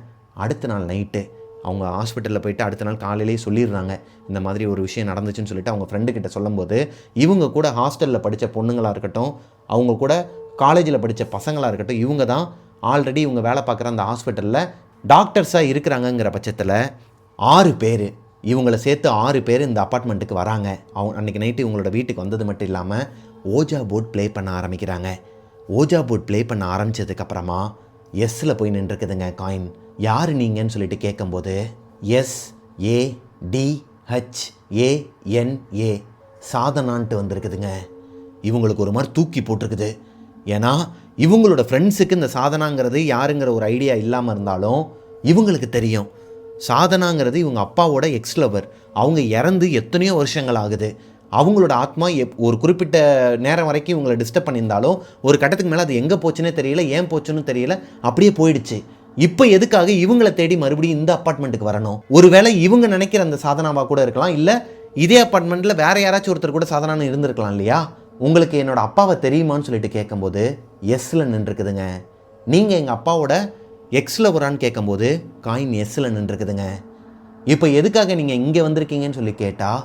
அடுத்த நாள் நைட்டு அவங்க ஹாஸ்பிட்டலில் போயிட்டு அடுத்த நாள் காலையிலேயே சொல்லிடுறாங்க, இந்த மாதிரி ஒரு விஷயம் நடந்துச்சுன்னு சொல்லிட்டு அவங்க ஃப்ரெண்டுக்கிட்ட சொல்லும்போது இவங்க கூட ஹாஸ்டலில் படித்த பொண்ணுங்களாக இருக்கட்டும், அவங்க கூட காலேஜில் படித்த பசங்களாக இருக்கட்டும், இவங்க தான் ஆல்ரெடி இவங்க வேலை பார்க்குற அந்த ஹாஸ்பிட்டலில் டாக்டர்ஸாக இருக்கிறாங்கங்கிற பட்சத்தில் 6 பேர், இவங்களை சேர்த்து 6 பேர் இந்த அப்பார்ட்மெண்ட்டுக்கு வராங்க. அவங்க அன்றைக்கி நைட்டு இவங்களோட வீட்டுக்கு வந்தது மட்டும் இல்லாமல் ஓஜா போர்ட் ப்ளே பண்ண ஆரம்பிக்கிறாங்க. ஓஜா போர்ட் ப்ளே பண்ண ஆரம்பித்ததுக்கப்புறமா எஸ்ஸில் போய் நின்றுருக்குதுங்க காயின். யார் நீங்கன்னு சொல்லிட்டு கேட்கும்போது SAY DHANA சாதனான்ட்டு வந்திருக்குதுங்க. இவங்களுக்கு ஒரு மாதிரி தூக்கி போட்டிருக்குது. ஏன்னா இவங்களோட ஃப்ரெண்ட்ஸுக்கு இந்த சாதனாங்கிறது யாருங்கிற ஒரு ஐடியா இல்லாமல் இருந்தாலும் இவங்களுக்கு தெரியும். சாதனாங்கிறது இவங்க அப்பாவோட எக்ஸ் லவர். அவங்க இறந்து எத்தனையோ வருஷங்கள் ஆகுது. அவங்களோட ஆத்மா ஒரு குறிப்பிட்ட நேரம் வரைக்கும் இவங்களை டிஸ்டர்ப் பண்ணியிருந்தாலும் ஒரு கட்டத்துக்கு மேலே அது எங்கே போச்சுன்னே தெரியல, ஏன் போச்சுன்னு தெரியல, அப்படியே போயிடுச்சு. இப்போ எதுக்காக இவங்களை தேடி மறுபடியும் இந்த அப்பார்ட்மெண்ட்டுக்கு வரணும்? ஒருவேளை இவங்க நினைக்கிற அந்த சாதனாவாக கூட இருக்கலாம், இல்லை இதே அப்பார்ட்மெண்ட்டில் வேறு யாராச்சும் ஒருத்தர் கூட சாதனான்னு இருந்திருக்கலாம் இல்லையா? உங்களுக்கு என்னோடய அப்பாவை தெரியுமான்னு சொல்லிட்டு கேட்கும்போது எஸ்ஸில் நின்றுருக்குதுங்க. நீங்கள் எங்கள் அப்பாவோட எக்ஸில் வரான்னு கேட்கும்போது காயின் எஸ்ஸில் நின்றுருக்குதுங்க. இப்போ எதுக்காக நீங்கள் இங்கே வந்திருக்கீங்கன்னு சொல்லி கேட்டால்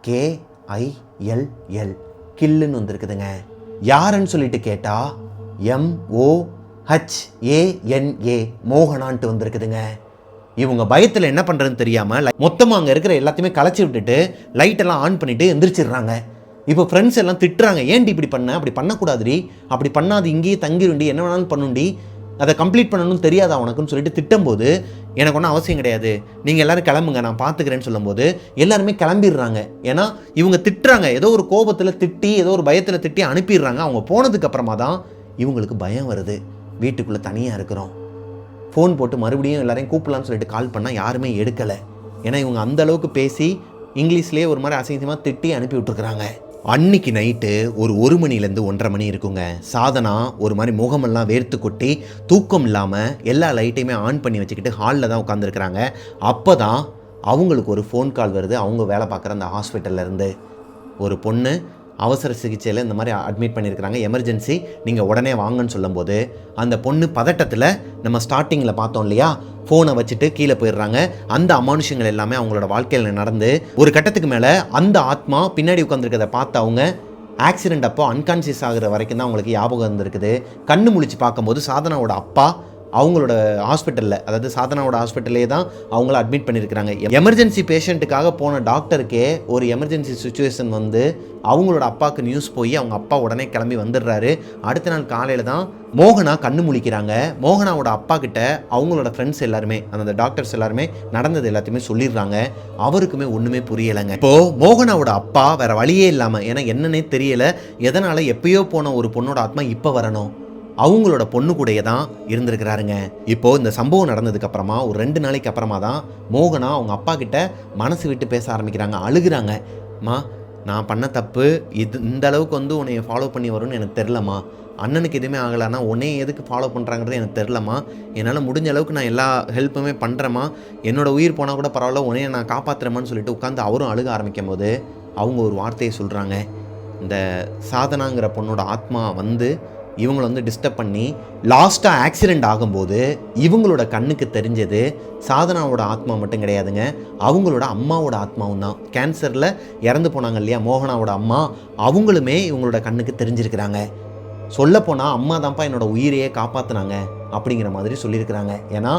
KILL கில்லுன்னு வந்திருக்குதுங்க. யாருன்னு சொல்லிட்டு கேட்டால் MOHANA மோகனான்ட்டு வந்திருக்குதுங்க. இவங்க பயத்தில் என்ன பண்ணுறதுன்னு தெரியாமல் மொத்தமாக அங்கே இருக்கிற எல்லாத்தையுமே கலைச்சி விட்டுட்டு லைட்டெல்லாம் ஆன் பண்ணிவிட்டு எந்திரிச்சிடுறாங்க. இப்போ ஃப்ரெண்ட்ஸ் எல்லாம் திட்டுறாங்க, ஏன்டி இப்படி பண்ண, அப்படி பண்ணக்கூடாதுடி, அப்படி பண்ணாது, இங்கேயே தங்கிருண்டி, என்ன வேணாலும் பண்ணுண்டி, அதை கம்ப்ளீட் பண்ணணும்னு தெரியாதா உனக்குன்னு சொல்லிட்டு திட்டும்போது எனக்கு ஒன்றும் அவசியம் கிடையாது, நீங்கள் எல்லோரும் கிளம்புங்க, நான் பார்த்துக்கிறேன்னு சொல்லும்போது எல்லாருமே கிளம்பிடுறாங்க. ஏன்னா இவங்க திட்டுறாங்க, ஏதோ ஒரு கோபத்தில் திட்டி, ஏதோ ஒரு பயத்தில் திட்டி அனுப்பிடுறாங்க. அவங்க போனதுக்கப்புறமா தான் இவங்களுக்கு பயம் வருது. வீட்டுக்குள்ளே தனியாக இருக்கிறோம். ஃபோன் போட்டு மறுபடியும் எல்லாரையும் கூப்பிடலான்னு சொல்லிட்டு கால் பண்ணால் யாருமே எடுக்கலை. ஏன்னா இவங்க அந்தளவுக்கு பேசி இங்கிலீஷ்லேயே ஒரு மாதிரி அசிங்கமாக திட்டி அனுப்பி விட்டுருக்குறாங்க. அன்னைக்கு நைட்டு ஒரு 1 மணிலேருந்து 1:30 மணி இருக்குங்க. சாதனா ஒரு மாதிரி முகமெல்லாம் வேர்த்து கொட்டி தூக்கம் இல்லாமல் எல்லா லைட்டையுமே ஆன் பண்ணி வச்சுக்கிட்டு ஹாலில் தான் உட்காந்துருக்குறாங்க. அப்போ தான் அவங்களுக்கு ஒரு ஃபோன் கால் வருது. அவங்க வேலை பார்க்குற அந்த ஹாஸ்பிட்டல்லேருந்து ஒரு பொண்ணு அவசர சிகிச்சையில் இந்த மாதிரி அட்மிட் பண்ணியிருக்கிறாங்க, எமர்ஜென்சி, நீங்கள் உடனே வாங்கன்னு சொல்லும்போது அந்த பொண்ணு பதட்டத்தில் நம்ம ஸ்டார்டிங்கில் பார்த்தோம் இல்லையா, ஃபோனை வச்சுட்டு கீழே போயிடுறாங்க. அந்த அமானுஷங்கள் எல்லாமே அவங்களோட வாழ்க்கையில் நடந்து ஒரு கட்டத்துக்கு மேலே அந்த ஆத்மா பின்னாடி உட்காந்துருக்கிறத பார்த்து அவங்க ஆக்சிடெண்ட் அப்போ அன்கான்சியஸ் ஆகிற வரைக்கும் தான் அவங்களுக்கு ஞாபகம் இருந்திருக்குது. கண்ணு முழிச்சு பார்க்கும்போது சாதனாவோட அப்பா அவங்களோட ஹாஸ்பிட்டலில், அதாவது சாதனாவோட ஹாஸ்பிட்டல்லே தான் அவங்கள அட்மிட் பண்ணியிருக்கிறாங்க. எமர்ஜென்சி பேஷண்ட்டுக்காக போன டாக்டருக்கே ஒரு எமர்ஜென்சி சுச்சுவேஷன் வந்து அவங்களோட அப்பாவுக்கு நியூஸ் போய் அவங்க அப்பா உடனே கிளம்பி வந்துடுறாரு. அடுத்த நாள் காலையில் தான் மோகனா கண்ணு முழிக்கிறாங்க. மோகனாவோட அப்பா கிட்ட அவங்களோட ஃப்ரெண்ட்ஸ் எல்லாருமே, அந்த டாக்டர்ஸ் எல்லாருமே நடந்தது எல்லாத்தையுமே சொல்லிடுறாங்க. அவருக்குமே ஒன்றுமே புரியலைங்க. இப்போது மோகனாவோட அப்பா வேறு வழியே இல்லாமல், ஏன்னா என்னன்னே தெரியலை, எதனால் எப்பயோ போன ஒரு பொண்ணோட ஆத்மா இப்போ வரணும், அவங்களோட பொண்ணு கூடயே தான் இருந்திருக்கிறாருங்க. இப்போது இந்த சம்பவம் நடந்ததுக்கு அப்புறமா ஒரு 2 நாளைக்கு அப்புறமா தான் மோகனா அவங்க அப்பா கிட்ட மனசு விட்டு பேச ஆரம்பிக்கிறாங்க. அழுகுறாங்க. மா, நான் பண்ண தப்பு இந்த அளவுக்கு வந்து உன்னை ஃபாலோ பண்ணி வரும்னு எனக்கு தெரிலம்மா. அண்ணனுக்கு எதுவுமே ஆகலைன்னா உன்னை எதுக்கு ஃபாலோ பண்ணுறாங்கிறது எனக்கு தெரிலம்மா. என்னால் முடிஞ்ச அளவுக்கு நான் எல்லா ஹெல்ப்புமே பண்ணுறேம்மா. என்னோடய உயிர் போனால் கூட பரவாயில்ல, உன்னையை நான் காப்பாற்றுறேம்மான்னு சொல்லிட்டு உட்காந்து அவரும் அழுக ஆரம்பிக்கும் போது அவங்க ஒரு வார்த்தையை சொல்கிறாங்க. இந்த சாதனாங்கிற பொண்ணோட ஆத்மா வந்து இவங்களை வந்து டிஸ்டர்ப் பண்ணி லாஸ்ட்டாக ஆக்சிடெண்ட் ஆகும்போது இவங்களோட கண்ணுக்கு தெரிஞ்சது சாதனாவோட ஆத்மா மட்டும் கிடையாதுங்க, அவங்களோட அம்மாவோட ஆத்மாவும் தான். கேன்சரில் இறந்து போனாங்க இல்லையா மோகனாவோட அம்மா, அவங்களுமே இவங்களோட கண்ணுக்கு தெரிஞ்சிருக்கிறாங்க. சொல்லப்போனால் அம்மா தான்ப்பா என்னோட உயிரையே காப்பாற்றினாங்க அப்படிங்கிற மாதிரி சொல்லியிருக்கிறாங்க. ஏன்னா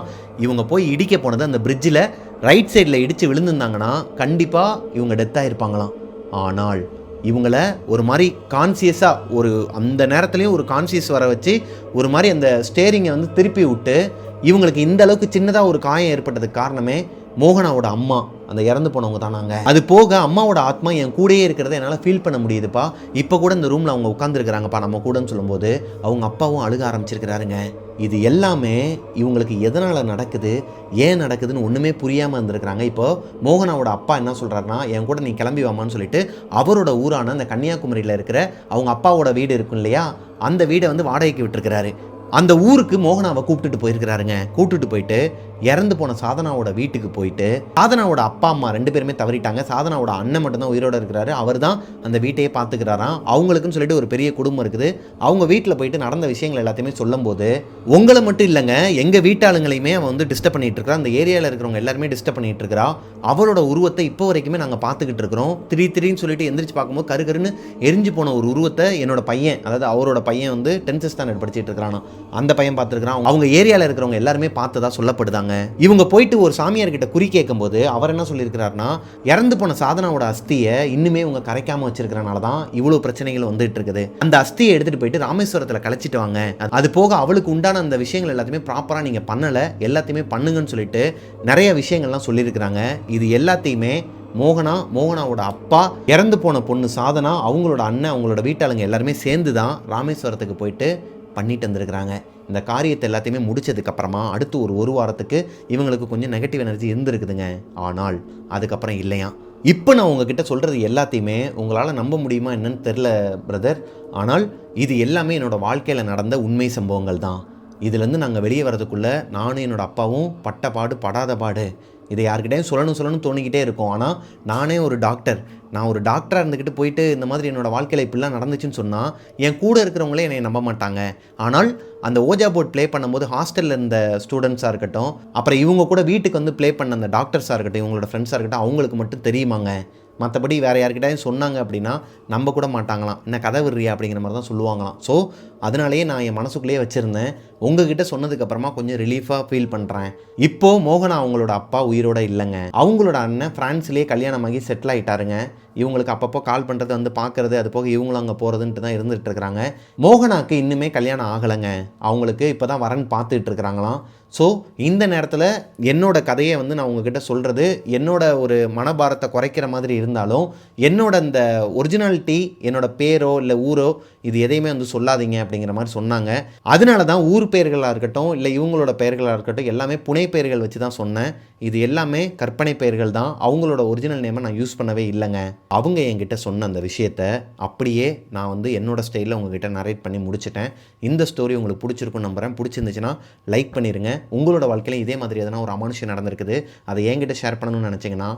இவங்க போய் இடிக்க போனது அந்த பிரிட்ஜில் ரைட் சைடில் இடித்து விழுந்துருந்தாங்கன்னா கண்டிப்பாக இவங்க டெத் ஆகிருப்பாங்களாம். ஆனால் இவங்கள ஒரு மாதிரி கான்சியஸாக ஒரு அந்த நேரத்துலையும் ஒரு கான்சியஸ் வர வச்சு ஒரு மாதிரி அந்த ஸ்டேரிங்கை வந்து திருப்பி விட்டு இவங்களுக்கு இந்த அளவுக்கு சின்னதாக ஒரு காயம் ஏற்பட்டதுக்கு காரணமே மோகனாவோட அம்மா, அந்த இறந்து போனவங்க தானாங்க. அது போக அம்மாவோட ஆத்மா என் கூடயே இருக்கிறத என்னால் ஃபீல் பண்ண முடியுதுப்பா. இப்போ கூட இந்த ரூமில் அவங்க உட்காந்துருக்கிறாங்கப்பா நம்ம கூடன்னு சொல்லும்போது அவங்க அப்பாவும் அழுக ஆரம்பிச்சிருக்கிறாருங்க. இது எல்லாமே இவங்களுக்கு எதனால் நடக்குது, ஏன் நடக்குதுன்னு ஒன்றுமே புரியாமல் இருந்திருக்கிறாங்க. இப்போது மோகனாவோட அப்பா என்ன சொல்கிறாருன்னா, என் கூட நீ கிளம்பி வாமான்னு சொல்லிட்டு அவரோட ஊரான அந்த கன்னியாகுமரியில் இருக்கிற அவங்க அப்பாவோட வீடு இருக்கும் இல்லையா, அந்த வீடை வந்து வாடகைக்கு விட்டுருக்கிறாரு. அந்த ஊருக்கு மோகனாவை கூப்பிட்டுட்டு போயிருக்கிறாருங்க. கூப்பிட்டுட்டு போயிட்டு இறந்து போன சாதனாவோட வீட்டுக்கு போயிட்டு சாதனாவோட அப்பா அம்மா 2 பேருமே தவறிட்டாங்க. சாதனாவோட அண்ணன் மட்டும்தான் உயிரோடு இருக்கிறாரு. அவர் தான் அந்த வீட்டையே பார்த்துக்கிறாராம். அவங்களுக்குன்னு சொல்லிட்டு ஒரு பெரிய குடும்பம் இருக்குது. அவங்க வீட்டில் போயிட்டு நடந்த விஷயங்கள் எல்லாத்தையுமே சொல்லும் போது உங்களை மட்டும் இல்லைங்க, எங்கள் வீட்டாளுங்களையுமே அவன் வந்து டிஸ்டர்ப் பண்ணிட்டு இருக்கிறா, அந்த ஏரியாவில் இருக்கிறவங்க எல்லாருமே டிஸ்டர்ப் பண்ணிட்டு இருக்கிறா. அவரோட உருவத்தை இப்போ வரைக்குமே நாங்கள் பார்த்துக்கிட்டு இருக்கிறோம். திடீர்னு சொல்லிட்டு எந்திரிச்சு பார்க்கும்போது கருன்னு எரிஞ்சு போன ஒரு உருவத்தை என்னோட பையன், அதாவது அவரோட பையன் வந்து 10th ஸ்டாண்டர்ட் படிச்சுட்டு இருக்கிறானா, அந்த பையன் பார்த்துருக்கிறான். அவங்க ஏரியாவில் இருக்கிறவங்க எல்லாருமே பார்த்ததா சொல்லப்படுதாங்க. இருக்காங்க. இவங்க போயிட்டு ஒரு சாமியார்கிட்ட குறி கேட்கும்போது அவர் என்ன சொல்லியிருக்கிறாருன்னா, இறந்து போன சாதனாவோட அஸ்தியை இன்னுமே இவங்க கரைக்காமல் வச்சிருக்கிறனால தான் இவ்வளோ பிரச்சனைகள் வந்துட்டு இருக்குது. அந்த அஸ்தியை எடுத்துகிட்டு போயிட்டு ராமேஸ்வரத்தில் கலைச்சிட்டு வாங்க, அது போக அவளுக்கு உண்டான அந்த விஷயங்கள் எல்லாத்தையுமே ப்ராப்பராக நீங்கள் பண்ணலை, எல்லாத்தையுமே பண்ணுங்கன்னு சொல்லிட்டு நிறைய விஷயங்கள்லாம் சொல்லியிருக்கிறாங்க. இது எல்லாத்தையுமே மோகனாவோட அப்பா, இறந்து போன பொண்ணு சாதனா, அவங்களோட அண்ணன், அவங்களோட வீட்டாளுங்க எல்லாருமே சேர்ந்து தான் ராமேஸ்வரத்துக்கு போயிட்டு பண்ணிட்டு வந்திருக்கிறாங்க. இந்த காரியத்தை எல்லாத்தையுமே முடிச்சதுக்கப்புறமா அடுத்து ஒரு வாரத்துக்கு இவங்களுக்கு கொஞ்சம் நெகட்டிவ் எனர்ஜி இருந்திருக்குதுங்க. ஆனால் அதுக்கப்புறம் இல்லையா. இப்போ நான் உங்ககிட்ட சொல்கிறது எல்லாத்தையுமே உங்களால் நம்ப முடியுமா என்னன்னு தெரில பிரதர். ஆனால் இது எல்லாமே என்னோடய வாழ்க்கையில் நடந்த உண்மை சம்பவங்கள் தான். இதுலேருந்து நாங்கள் வெளியே வரதுக்குள்ளே நானும் என்னோடய அப்பாவும் பட்ட பாடு படாத பாடு. இதை யார்கிட்டையும் சொல்லணும்னு தோணிக்கிட்டே இருக்கும். ஆனால் நானே ஒரு டாக்டர், நான் ஒரு டாக்டராக இருந்துக்கிட்டு போயிட்டு இந்த மாதிரி என்னோடய வாழ்க்கையில் இப்படிலாம் நடந்துச்சுன்னு சொன்னால் என் கூட இருக்கிறவங்களே என்னை நம்ப மாட்டாங்க. ஆனால் அந்த ஓஜா போர்ட் ப்ளே பண்ணும்போது ஹாஸ்டலில் இருந்த ஸ்டூடெண்ட்ஸாக இருக்கட்டும், அப்புறம் இவங்க கூட வீட்டுக்கு வந்து ப்ளே பண்ண அந்த டாக்டர்ஸாக இருக்கட்டும், இவங்களோட ஃப்ரெண்ட்ஸாக இருக்கட்டும், அவங்களுக்கு மட்டும் தெரியுமாங்க. மற்றபடி வேறு யார்கிட்டையும் சொன்னாங்க அப்படின்னா நம்ப கூட மாட்டாங்களாம். என்ன கதை விடுறியா அப்படிங்கிற மாதிரி தான் சொல்லுவாங்களாம். ஸோ அதனாலேயே நான் என் மனசுக்குள்ளேயே வச்சுருந்தேன். உங்ககிட்ட சொன்னதுக்கப்புறமா கொஞ்சம் ரிலீஃபாக ஃபீல் பண்ணுறேன். இப்போது மோகனா அவங்களோட அப்பா உயிரோடு இல்லைங்க. அவங்களோட அண்ணன் ஃப்ரான்ஸ்லேயே கல்யாணமாகி செட்டில் ஆகிட்டாருங்க. இவங்களுக்கு அப்பப்போ கால் பண்ணுறது வந்து பார்க்குறது, அது போக இவங்களும் அங்கே போகிறதுன்ட்டு தான் இருந்துகிட்டு இருக்கிறாங்க. மோகனாவுக்கு இன்னுமே கல்யாணம் ஆகலைங்க. அவங்களுக்கு இப்போ தான் வரன் பார்த்துட்டு இருக்கிறாங்களாம். ஸோ இந்த நேரத்தில் என்னோட கதையை வந்து நான் உங்ககிட்ட சொல்கிறது என்னோட ஒரு மனபாரத்தை குறைக்கிற மாதிரி இருந்தாலும், என்னோட அந்த ஒரிஜினாலிட்டி, என்னோட பேரோ இல்லை ஊரோ இது எதையுமே வந்து சொல்லாதீங்க அப்படிங்கிற மாதிரி சொன்னாங்க. அதனால தான் ஊர் பெயர்களாக இருக்கட்டும், இல்லை இவங்களோட பெயர்களாக இருக்கட்டும், எல்லாமே புனை பெயர்கள் வச்சு தான் சொன்னேன். இது எல்லாமே கற்பனை பெயர்கள் தான். அவங்களோட ஒரிஜினல் நேமை நான் யூஸ் பண்ணவே இல்லைங்க. அவங்க என்கிட்ட சொன்ன அந்த விஷயத்தை அப்படியே நான் வந்து என்னோடய ஸ்டைலில் உங்ககிட்ட நரேட் பண்ணி முடிச்சிட்டேன். இந்த ஸ்டோரி உங்களுக்கு பிடிச்சிருக்குன்னு நம்புகிறேன். பிடிச்சிருந்துச்சுன்னா லைக் பண்ணிடுங்க. உங்களோட வாழ்க்கையில் இதே மாதிரி எதனா ஒரு அமானுஷம் நடந்திருக்குது, அதை என்கிட்ட ஷேர் பண்ணணும்னு நினச்சிங்கன்னா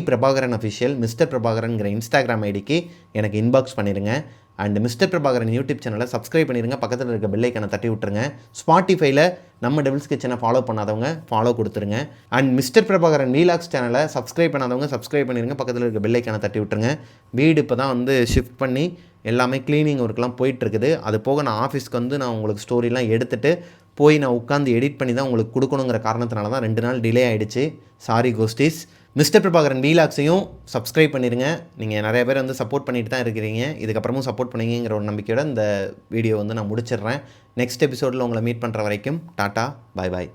பிரபாகரன் அஃபிஷியல் மிஸ்டர் பிரபாகரன்கிற இன்ஸ்டாகிராம் ஐடிக்கு எனக்கு இன்பாக்ஸ் பண்ணிடுங்க. அண்ட் மிஸ்டர் பிரபாகரன் யூடியூப் சேனலை சப்ஸ்கிரைப் பண்ணிடுங்க. பக்கத்தில் இருக்க பெல் ஐக்கனை தட்டி விட்டுருங்க. ஸ்பாட்டிஃபைல நம்ம டெவில்ஸ் கிச்சனை ஃபாலோ பண்ணாதவங்க ஃபாலோ கொடுத்துருங்க. அண்ட் மிஸ்டர் பிரபாகரன் வீலாக்ஸ் சேனலை சப்ஸ்கிரைப் பண்ணாதவங்க சப்ஸ்கிரைப் பண்ணிடுங்க. பக்கத்தில் இருக்க பெல் ஐக்கனை தட்டி விட்டுருங்க. வீடு இப்போ தான் வந்து ஷிஃப்ட் பண்ணி எல்லாமே க்ளீனிங் ஒர்க்லாம் போயிட்டுருக்குது. அது போக நான் ஆஃபீஸ்க்கு வந்து நான் உங்களுக்கு ஸ்டோரிலாம் எடுத்துகிட்டு போய் நான் உட்காந்து எடிட் பண்ணி தான் உங்களுக்கு கொடுக்கணுங்கிற காரணத்தினால தான் 2 நாள் டிலே ஆகிடுச்சு. Sorry ghosties. மிஸ்டர் பிரபாகரன் வீலாக்ஸையும் சப்ஸ்கிரைப் பண்ணிடுங்க. நீங்கள் நிறைய பேர் வந்து சப்போர்ட் பண்ணிட்டு தான் இருக்கிறீங்க. இதுக்கப்புறமும் சப்போர்ட் பண்ணுங்கிற ஒரு நம்பிக்கையோட இந்த வீடியோ வந்து நான் முடிச்சிடுறேன். நெக்ஸ்ட் எபிசோடில் உங்களை மீட் பண்ணுற வரைக்கும் டாட்டா, பாய் பாய்.